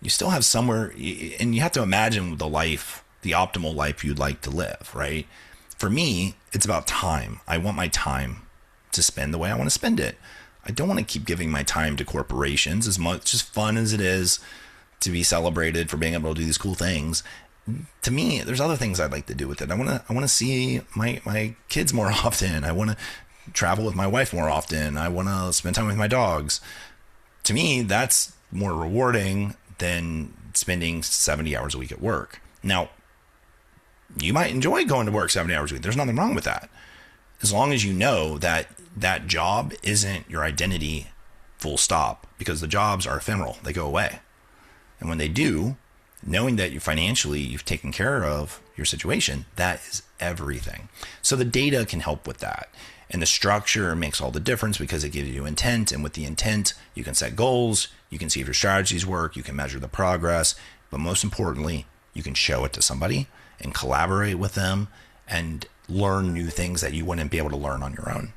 You still have somewhere, and you have to imagine the optimal life you'd like to live, right? For me, it's about time. I want my time to spend the way I want to spend it. I don't want to keep giving my time to corporations, as much as fun as it is to be celebrated for being able to do these cool things. To me, there's other things I'd like to do with it. I want to see my kids more often. I want to travel with my wife more often. I want to spend time with my dogs. To me, that's more rewarding than spending 70 hours a week at work. Now, you might enjoy going to work 70 hours a week. There's nothing wrong with that, as long as you know that that job isn't your identity, full stop, because the jobs are ephemeral. They go away. And when they do, knowing that you've taken care of your situation, that is everything. So the data can help with that. And the structure makes all the difference because it gives you intent. And with the intent, you can set goals. You can see if your strategies work. You can measure the progress. But most importantly, you can show it to somebody and collaborate with them and learn new things that you wouldn't be able to learn on your own.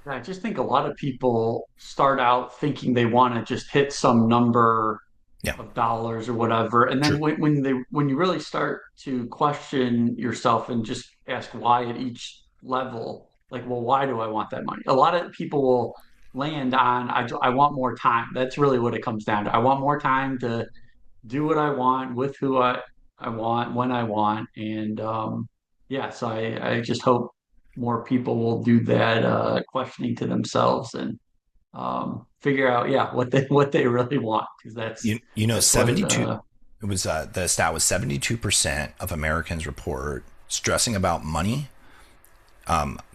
I just think a lot of people start out thinking they want to just hit some number Yeah, of dollars or whatever, and then true. when you really start to question yourself and just ask why at each level, like, well, why do I want that money? A lot of people will land on I want more time. That's really what it comes down to. I want more time to do what I want with who I want when I want. And yeah, so I just hope more people will do that questioning to themselves and figure out, yeah, what they really want, because that's what 72, it was the stat was 72% of Americans report stressing about money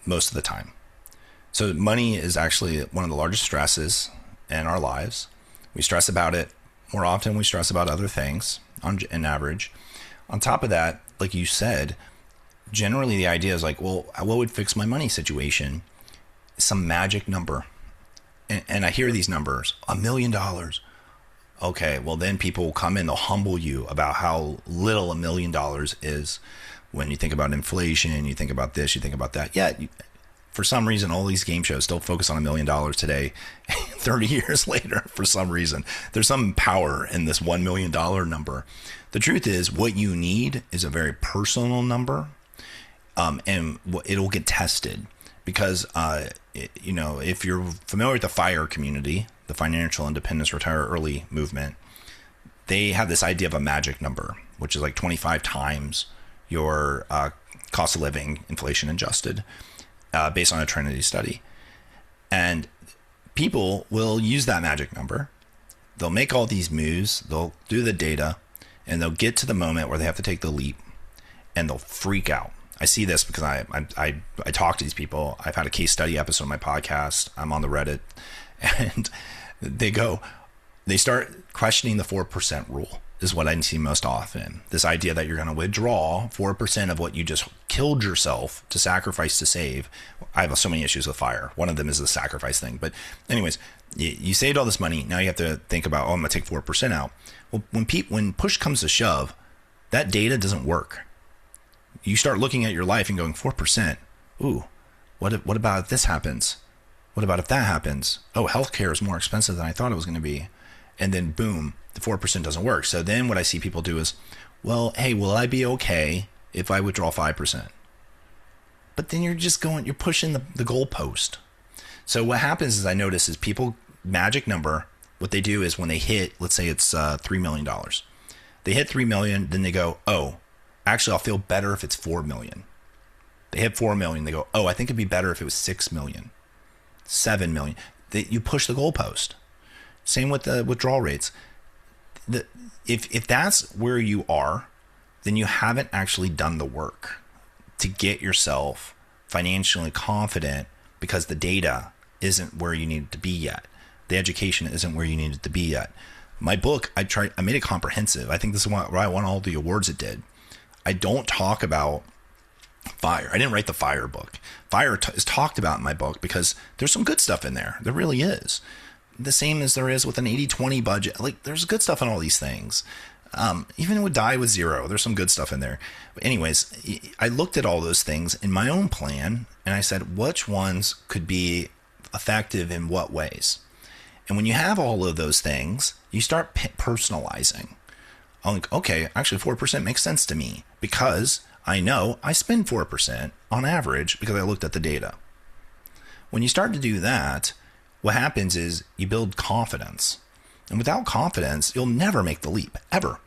most of the time. So money is actually one of the largest stresses in our lives. We stress about it more often than we stress about other things on average. On top of that, like you said, generally the idea is like, well, what would fix my money situation? Some magic number. And I hear these numbers, $1 million. Okay, well then people will come in, they'll humble you about how little $1 million is. When you think about inflation, you think about this, you think about that. Yeah, for some reason, all these game shows still focus on $1 million today, 30 years later, for some reason. There's some power in this $1 million number. The truth is, what you need is a very personal number, and it'll get tested. Because, if you're familiar with the FIRE community, the Financial Independence Retire Early movement, they have this idea of a magic number, which is like 25 times your cost of living, inflation adjusted, based on a Trinity study. And people will use that magic number. They'll make all these moves, they'll do the data, and they'll get to the moment where they have to take the leap, and they'll freak out. I see this because I talk to these people. I've had a case study episode on my podcast. I'm on the Reddit, and they start questioning the 4% rule is what I see most often. This idea that you're going to withdraw 4% of what you just killed yourself to sacrifice to save. I have so many issues with fire. One of them is the sacrifice thing. But anyways, you saved all this money. Now you have to think about, I'm going to take 4% out. Well, when push comes to shove, that data doesn't work. You start looking at your life and going, 4%. Ooh, what about if this happens? What about if that happens? Oh, healthcare is more expensive than I thought it was going to be. And then boom, the 4% doesn't work. So then what I see people do is, well, hey, will I be okay if I withdraw 5%? But then you're pushing the goalpost. So what happens is I notice is people, magic number, what they do is when they hit, let's say it's $3 million. They hit 3 million, then they go, oh, actually I'll feel better if it's 4 million. They hit 4 million, they go, oh, I think it'd be better if it was 6 million, 7 million. You push the goalpost. Same with the withdrawal rates. If that's where you are, then you haven't actually done the work to get yourself financially confident, because the data isn't where you need it to be yet. The education isn't where you need it to be yet. My book, I made it comprehensive. I think this is why I won all the awards it did. I don't talk about fire. I didn't write the fire book. Fire is talked about in my book because there's some good stuff in there. There really is. The same as there is with an 80-20 budget. Like, there's good stuff in all these things. Even with Die with Zero, there's some good stuff in there. But anyways, I looked at all those things in my own plan, and I said, which ones could be effective in what ways? And when you have all of those things, you start personalizing. I'm like, okay, actually 4% makes sense to me because I know I spend 4% on average because I looked at the data. When you start to do that, what happens is you build confidence. And without confidence, you'll never make the leap, ever.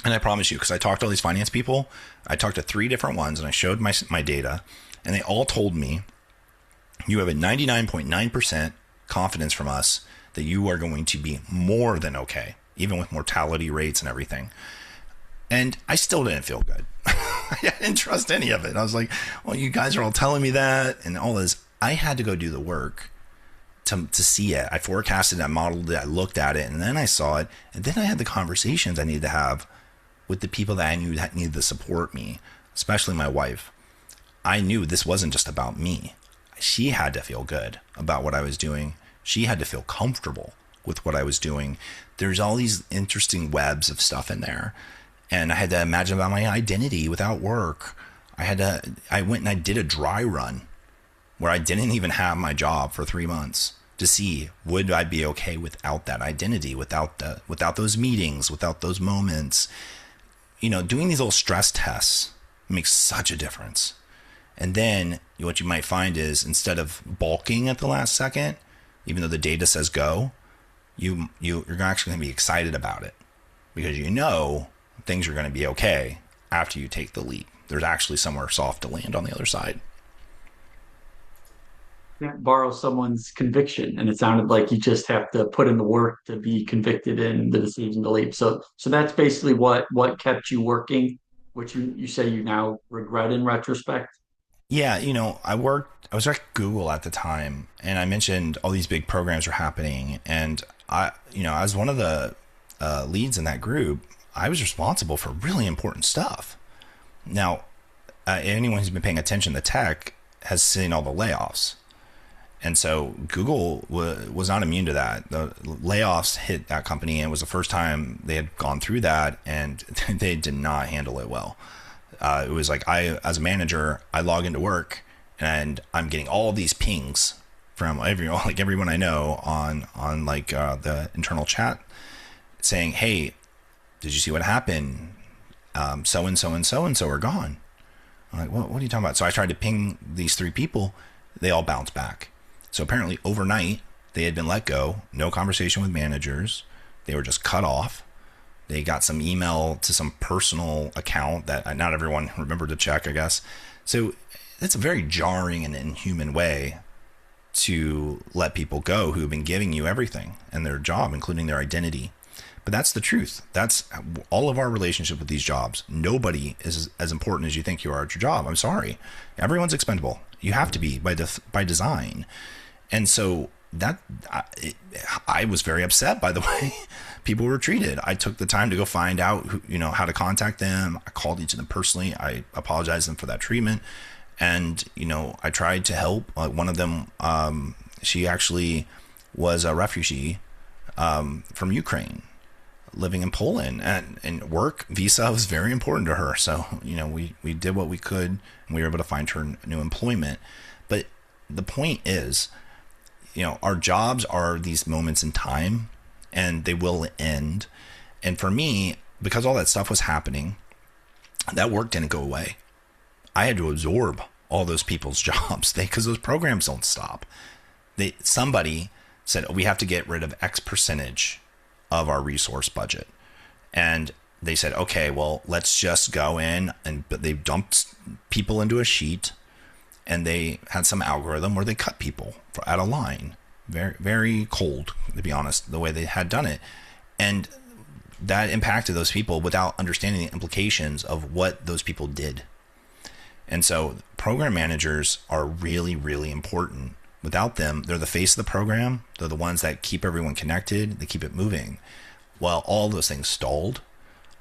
And I promise you, because I talked to all these finance people, I talked to 3 different ones, and I showed my data, and they all told me, you have a 99.9% confidence from us that you are going to be more than okay, even with mortality rates and everything. And I still didn't feel good. I didn't trust any of it. I was like, well, you guys are all telling me that and all this. I had to go do the work to see it. I forecasted, I modeled it, I looked at it, and then I saw it. And then I had the conversations I needed to have with the people that I knew that needed to support me, especially my wife. I knew this wasn't just about me. She had to feel good about what I was doing. She had to feel comfortable with what I was doing. There's all these interesting webs of stuff in there. And I had to imagine about my identity without work. I went and I did a dry run where I didn't even have my job for 3 months to see, would I be okay without that identity, without those meetings, without those moments. Doing these little stress tests makes such a difference. And then what you might find is, instead of balking at the last second, even though the data says go, you're actually going to be excited about it because things are going to be okay after you take the leap. There's actually somewhere soft to land on the other side. Can't borrow someone's conviction, and it sounded like you just have to put in the work to be convicted in the decision to leap. So that's basically what kept you working, which you say you now regret in retrospect. Yeah, I was at Google at the time, and I mentioned all these big programs are happening, and as one of the leads in that group, I was responsible for really important stuff. Now, anyone who's been paying attention to tech has seen all the layoffs. And so Google was not immune to that. The layoffs hit that company, and it was the first time they had gone through that, and they did not handle it well. It was like, as a manager, I log into work and I'm getting all these pings from everyone I know on the internal chat saying, hey, did you see what happened? So and so and so and so are gone. I'm like, what are you talking about? So I tried to ping these 3 people. They all bounced back. So apparently overnight they had been let go, no conversation with managers. They were just cut off. They got some email to some personal account that not everyone remembered to check, I guess. So it's a very jarring and inhuman way to let people go who've been giving you everything and their job, including their identity. But that's the truth. That's all of our relationship with these jobs. Nobody is as important as you think you are at your job. I'm sorry. Everyone's expendable. You have to be by design. And so I was very upset by the way people were treated. I took the time to go find out how to contact them. I called each of them personally. I apologized to them for that treatment. And, I tried to help. One of them, she actually was a refugee from Ukraine living in Poland, and work visa was very important to her. So, we did what we could, and we were able to find her new employment. But the point is, our jobs are these moments in time, and they will end. And for me, because all that stuff was happening, that work didn't go away. I had to absorb all those people's jobs because those programs don't stop. Somebody said, we have to get rid of X percentage of our resource budget. And they said, okay, well, let's just go in, and they dumped people into a sheet, and they had some algorithm where they cut people out of line. Very, very cold, to be honest, the way they had done it. And that impacted those people without understanding the implications of what those people did. And so program managers are really, really important. Without them, they're the face of the program. They're the ones that keep everyone connected. They keep it moving. Well, all those things stalled.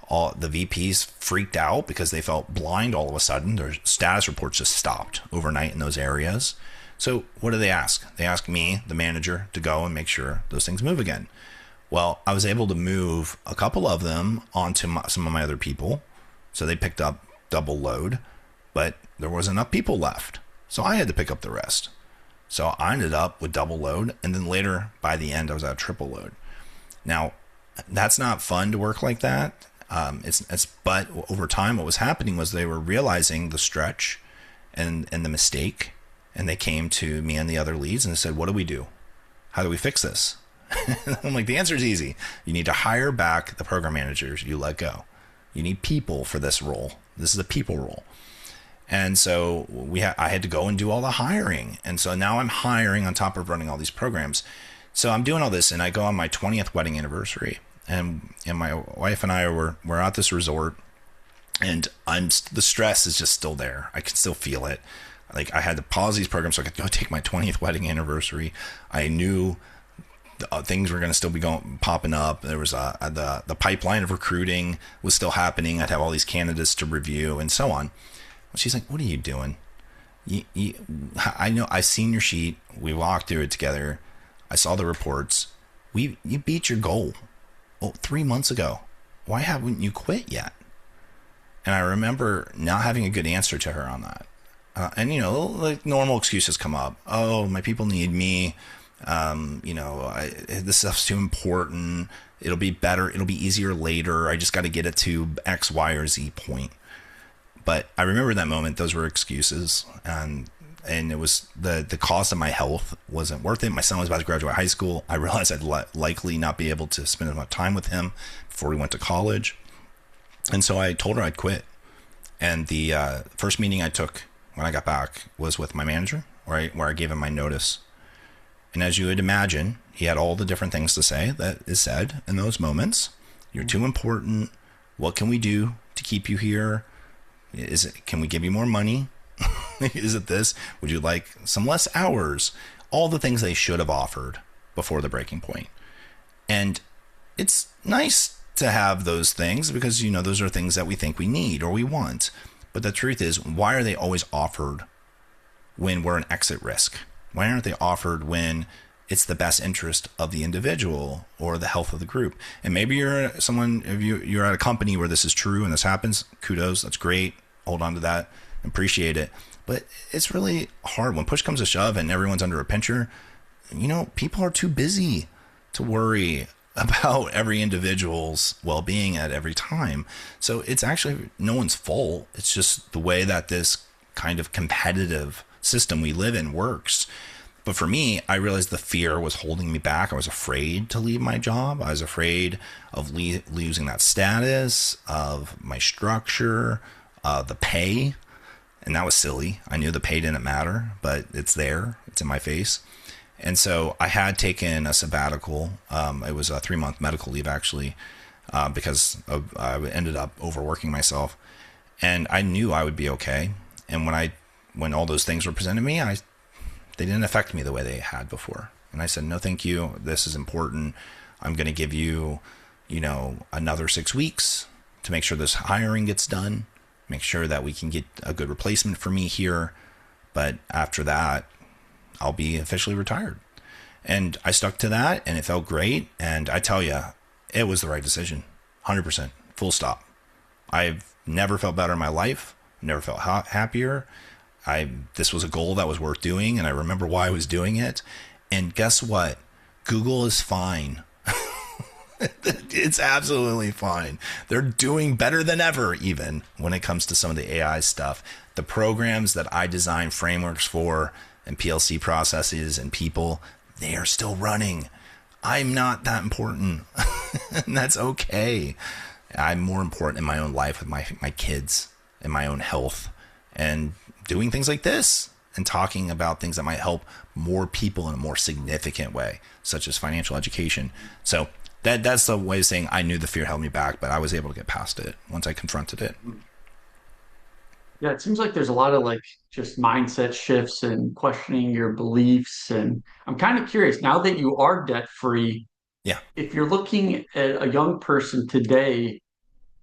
All the VPs freaked out because they felt blind all of a sudden. Their status reports just stopped overnight in those areas. So what do they ask? They ask me, the manager, to go and make sure those things move again. Well, I was able to move a couple of them onto some of my other people. So they picked up double load, but there wasn't enough people left. So I had to pick up the rest. So I ended up with double load, and then later, by the end, I was at triple load. Now, that's not fun to work like that. But over time, what was happening was they were realizing the stretch and the mistake, and they came to me and the other leads and said, "What do we do? How do we fix this?" I'm like, the answer is easy. You need to hire back the program managers you let go. You need people for this role. This is a people role. And so I had to go and do all the hiring. And so now I'm hiring on top of running all these programs. So I'm doing all this, and I go on my 20th wedding anniversary. And my wife and I were at this resort, and the stress is just still there. I can still feel it. Like, I had to pause these programs so I could go take my 20th wedding anniversary. I knew things were going to still be popping up. There was the pipeline of recruiting was still happening. I'd have all these candidates to review and so on. She's like, "What are you doing? I know. I've seen your sheet. We walked through it together. I saw the reports. You beat your goal 3 months ago. Why haven't you quit yet?" And I remember not having a good answer to her on that. And like normal excuses come up. "Oh, my people need me. This stuff's too important. It'll be better. It'll be easier later. I just got to get it to X, Y, or Z point." But I remember that moment. Those were excuses, and it was the cost of my health wasn't worth it. My son was about to graduate high school. I realized I'd likely not be able to spend enough time with him before we went to college, and so I told her I'd quit. And the first meeting I took when I got back was with my manager, where I gave him my notice. And as you would imagine, he had all the different things to say that is said in those moments. "You're too important. What can we do to keep you here? Can we give you more money? Is it this? Would you like some less hours?" All the things they should have offered before the breaking point. And it's nice to have those things because, those are things that we think we need or we want. But the truth is, why are they always offered when we're an exit risk? Why aren't they offered when it's the best interest of the individual or the health of the group? And maybe you're at a company where this is true and this happens. Kudos. That's great. Hold on to that. Appreciate it. But it's really hard when push comes to shove and everyone's under a pincher. People are too busy to worry about every individual's well-being at every time. So it's actually no one's fault. It's just the way that this kind of competitive system we live in works. But for me, I realized the fear was holding me back. I was afraid to leave my job. I was afraid of losing that status, of my structure, the pay. And that was silly. I knew the pay didn't matter, but it's there. It's in my face. And so I had taken a sabbatical. It was a 3-month medical leave, actually, I ended up overworking myself. And I knew I would be okay. And when all those things were presented to me, they didn't affect me the way they had before. And I said, no, thank you. This is important. I'm going to give you, another 6 weeks to make sure this hiring gets done, make sure that we can get a good replacement for me here. But after that, I'll be officially retired. And I stuck to that, and it felt great. And I tell you, it was the right decision. 100%. Full stop. I've never felt better in my life. Never felt happier. This was a goal that was worth doing, and I remember why I was doing it. And guess what? Google is fine. It's absolutely fine. They're doing better than ever, even when it comes to some of the AI stuff. The programs that I design frameworks for and PLC processes and people, they are still running. I'm not that important. And that's okay. I'm more important in my own life with my kids and my own health and doing things like this and talking about things that might help more people in a more significant way, such as financial education. So that's the way of saying I knew the fear held me back, but I was able to get past it once I confronted it. Yeah, it seems like there's a lot of like just mindset shifts and questioning your beliefs. And I'm kind of curious now that you are debt free, Yeah. if you're looking at a young person today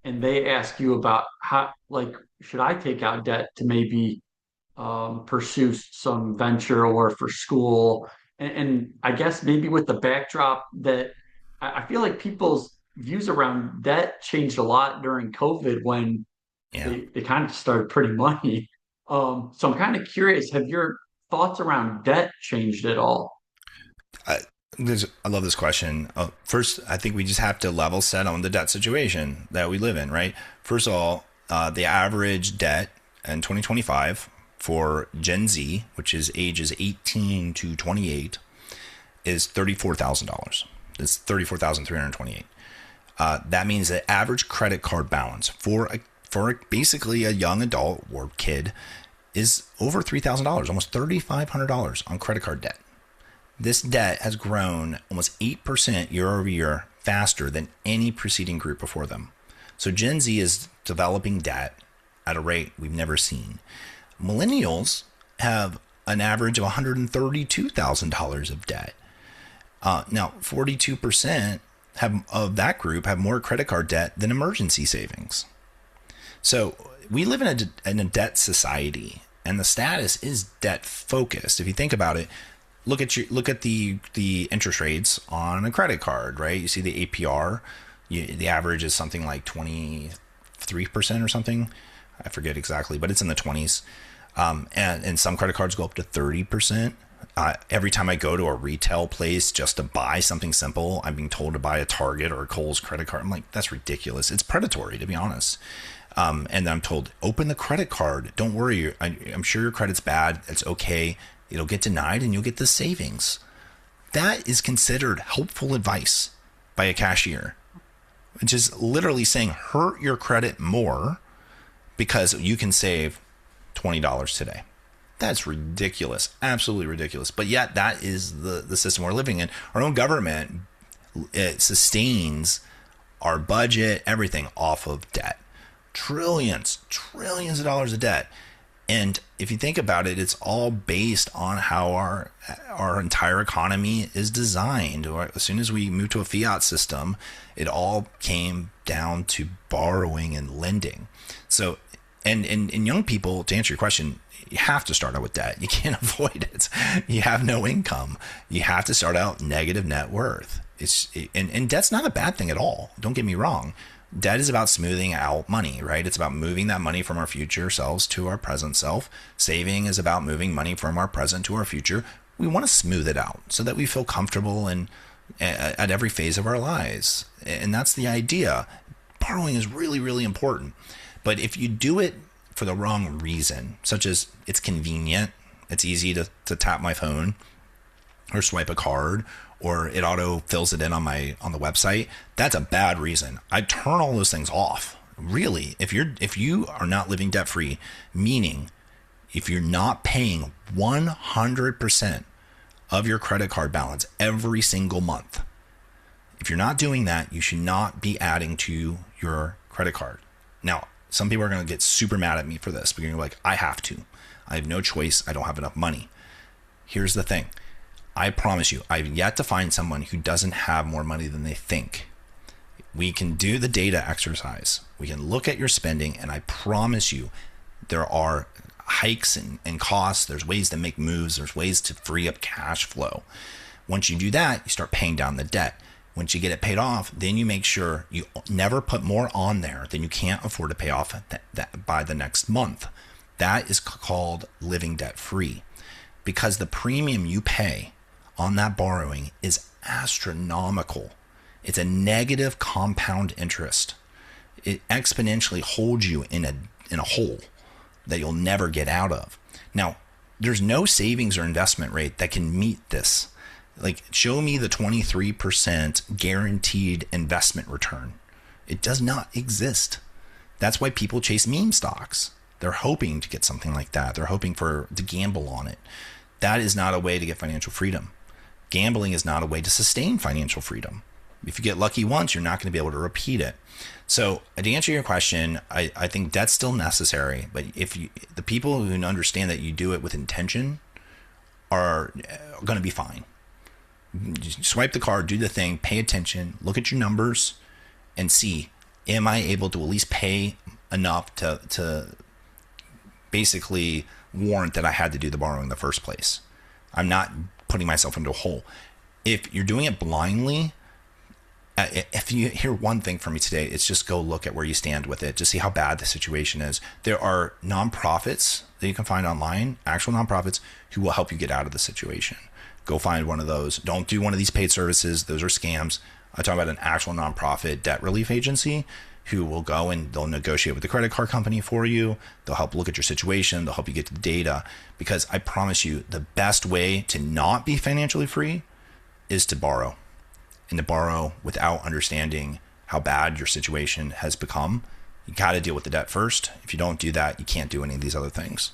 and they ask you about how, like, should I take out debt to maybe pursue some venture or for school? And I guess maybe with the backdrop that I feel like people's views around debt changed a lot during COVID when Yeah. they kind of started printing money. So I'm kind of curious, have your thoughts around debt changed at all? I, I love this question. First, I think we just have to level set on the debt situation that we live in, right? First of all, the average debt in 2025 for Gen Z, which is ages 18 to 28, is $34,000. It's 34,328. That means the average credit card balance for basically a young adult or kid is over $3,000, almost $3,500 on credit card debt. This debt has grown almost 8% year over year faster than any preceding group before them. So Gen Z is developing debt at a rate we've never seen. Millennials have an average of $132,000 of debt. Now, 42% of that group have more credit card debt than emergency savings. So we live in a debt society, and the status is debt focused. If you think about it, look at the interest rates on a credit card, right? You see the APR, the average is something like 23% or something. I forget exactly, but it's in the 20s. And some credit cards go up to 30%. Every time I go to a retail place just to buy something simple, I'm being told to buy a Target or a Kohl's credit card. I'm like, that's ridiculous. It's predatory, to be honest. And then I'm told, open the credit card. Don't worry. I'm sure your credit's bad. It's okay. It'll get denied and you'll get the savings. That is considered helpful advice by a cashier, which is literally saying hurt your credit more because you can save $20 today. That's ridiculous. Absolutely ridiculous. But yet that is the system we're living in. Our own government, it sustains our budget, everything off of debt. Trillions of dollars of debt. And if you think about it, it's all based on how our entire economy is designed. As soon as we moved to a fiat system, it all came down to borrowing and lending. So, and young people, to answer your question, you have to start out with debt. You can't avoid it. You have no income. You have to start out negative net worth. And debt's not a bad thing at all. Don't get me wrong. Debt is about smoothing out money, right? It's about moving that money from our future selves to our present self. Saving is about moving money from our present to our future. We want to smooth it out so that we feel comfortable and at every phase of our lives. And that's the idea. Borrowing is really, really important. But if you do it for the wrong reason, such as it's convenient, it's easy to tap my phone, or swipe a card, or it auto fills it in on the website, that's a bad reason. I turn all those things off. Really, if you are not living debt free, meaning if you're not paying 100% of your credit card balance every single month, if you're not doing that, you should not be adding to your credit card. Now, some people are going to get super mad at me for this, but you're like, I have to. I have no choice. I don't have enough money. Here's the thing. I promise you, I've yet to find someone who doesn't have more money than they think. We can do the data exercise. We can look at your spending, and I promise you, there are hikes and costs. There's ways to make moves. There's ways to free up cash flow. Once you do that, you start paying down the debt. Once you get it paid off, then you make sure you never put more on there than you can't afford to pay off that by the next month. That is called living debt free, because the premium you pay on that borrowing is astronomical. It's a negative compound interest. It exponentially holds you in a hole that you'll never get out of. Now, there's no savings or investment rate that can meet this. Like, show me the 23% guaranteed investment return. It does not exist. That's why people chase meme stocks. They're hoping to get something like that. They're hoping to gamble on it. That is not a way to get financial freedom. Gambling is not a way to sustain financial freedom. If you get lucky once, you're not going to be able to repeat it. So to answer your question, I think debt's still necessary. But the people who understand that you do it with intention are going to be fine. Just swipe the card, do the thing, pay attention, look at your numbers, and see, am I able to at least pay enough to basically warrant that I had to do the borrowing in the first place? I'm not putting myself into a hole. If you're doing it blindly, if you hear one thing from me today, it's just go look at where you stand with it, just see how bad the situation is. There are nonprofits that you can find online, actual nonprofits, who will help you get out of the situation. Go find one of those. Don't do one of these paid services. Those are scams. I talk about an actual nonprofit debt relief agency who will go and they'll negotiate with the credit card company for you. They'll help look at your situation. They'll help you get to the data. Because I promise you, the best way to not be financially free is to borrow. And to borrow without understanding how bad your situation has become. You got to deal with the debt first. If you don't do that, you can't do any of these other things.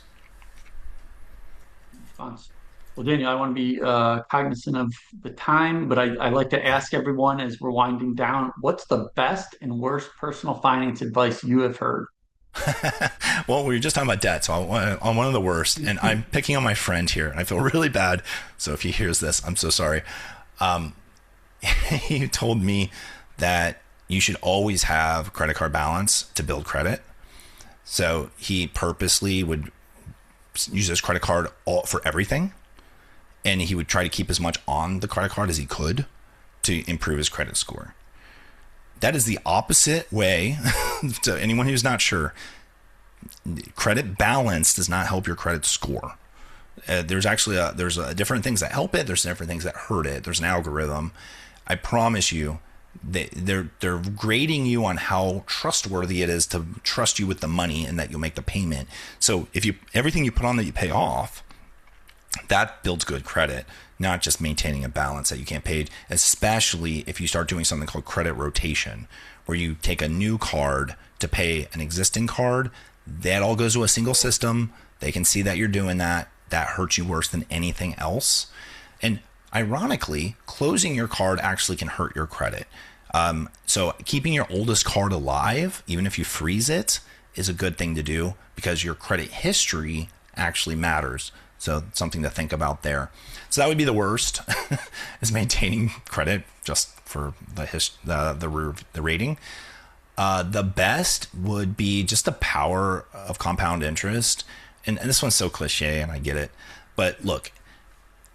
Response. Well, Daniel, I want to be cognizant of the time, but I like to ask everyone as we're winding down, what's the best and worst personal finance advice you have heard? Well, we were just talking about debt, so on one of the worst, and I'm picking on my friend here, and I feel really bad. So if he hears this, I'm so sorry. He told me that you should always have credit card balance to build credit. So he purposely would use his credit card for everything. And he would try to keep as much on the credit card as he could to improve his credit score. That is the opposite way. To anyone who's not sure, credit balance does not help your credit score. There's different things that help it. There's different things that hurt it. There's an algorithm. I promise you, they're grading you on how trustworthy it is to trust you with the money and that you'll make the payment. So if everything you put on that you pay off, that builds good credit, not just maintaining a balance that you can't pay, especially if you start doing something called credit rotation, where you take a new card to pay an existing card. That all goes to a single system. They can see that you're doing that. That hurts you worse than anything else. And ironically, closing your card actually can hurt your credit. So keeping your oldest card alive, even if you freeze it, is a good thing to do because your credit history actually matters. So something to think about there. So that would be the worst, is maintaining credit just for the rating. The best would be just the power of compound interest. And this one's so cliche, and I get it. But look,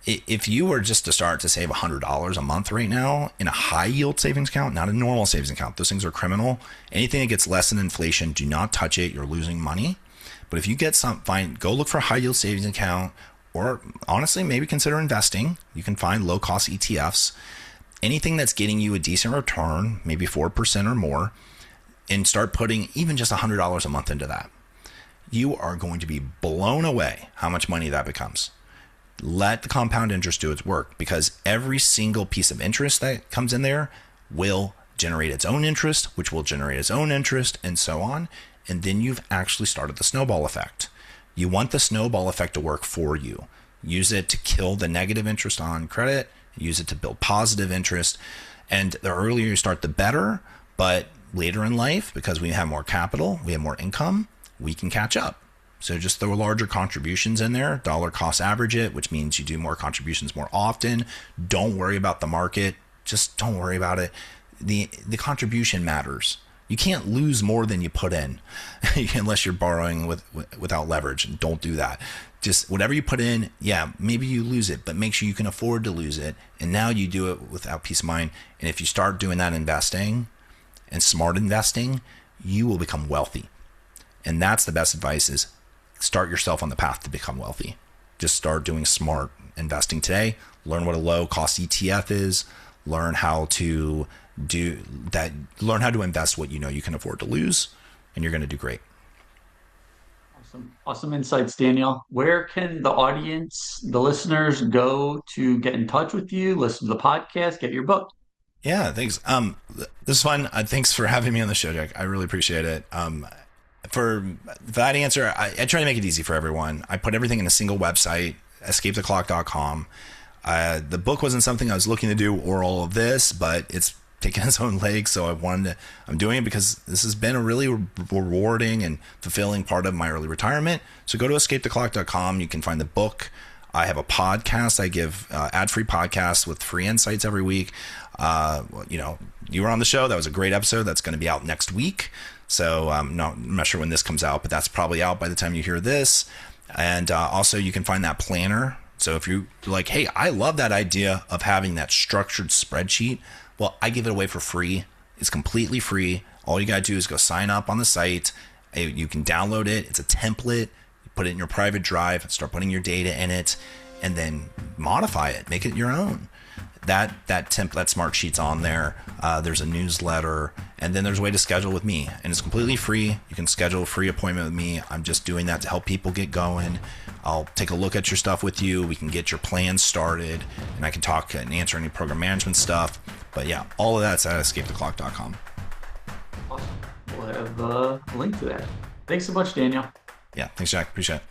if you were just to start to save $100 a month right now in a high yield savings account, not a normal savings account, those things are criminal. Anything that gets less than inflation, do not touch it. You're losing money. But if you get go look for a high yield savings account, or honestly, maybe consider investing. You can find low cost ETFs, anything that's getting you a decent return, maybe 4% or more, and start putting even just $100 a month into that. You are going to be blown away how much money that becomes. Let the compound interest do its work, because every single piece of interest that comes in there will generate its own interest, which will generate its own interest, and so on. And then you've actually started the snowball effect. You want the snowball effect to work for you. Use it to kill the negative interest on credit, use it to build positive interest. And the earlier you start, the better. But later in life, because we have more capital, we have more income, we can catch up. So just throw larger contributions in there, dollar cost average it, which means you do more contributions more often. Don't worry about the market. Just don't worry about it. The contribution matters. You can't lose more than you put in unless you're borrowing without leverage. And don't do that. Just whatever you put in, yeah, maybe you lose it, but make sure you can afford to lose it. And now you do it without peace of mind. And if you start doing that investing and smart investing, you will become wealthy. And that's the best advice, is start yourself on the path to become wealthy. Just start doing smart investing today. Learn what a low cost ETF is. Learn how to do that. Learn how to invest what you know you can afford to lose, and you're going to do great. Awesome insights, Daniel. Where can the audience, the listeners, go to get in touch with you, listen to the podcast, get your book? Yeah, thanks. This is fun. Thanks for having me on the show, Jack. I really appreciate it. For that answer, I try to make it easy for everyone. I put everything in a single website, escapetheclock.com. The book wasn't something I was looking to do, or all of this, but it's taken its own legs. So I'm doing it because this has been a really rewarding and fulfilling part of my early retirement. So go to escapetheclock.com. You can find the book. I have a podcast. I give ad-free podcasts with free insights every week. You were on the show. That was a great episode. That's going to be out next week. So I'm not sure when this comes out, but that's probably out by the time you hear this. And also you can find that planner. So if you're like, hey, I love that idea of having that structured spreadsheet, well, I give it away for free. It's completely free. All you got to do is go sign up on the site. You can download it. It's a template. You put it in your private drive, start putting your data in it, and then modify it. Make it your own. That smart sheet's on there. There's a newsletter, and then there's a way to schedule with me, and it's completely free. You can schedule a free appointment with me. I'm just doing that to help people get going. I'll take a look at your stuff with you. We can get your plan started, and I can talk and answer any program management stuff. But yeah, all of that's at escapetheclock.com. Awesome. We'll have a link to that. Thanks so much, Daniel. Yeah, thanks, Jack. Appreciate it.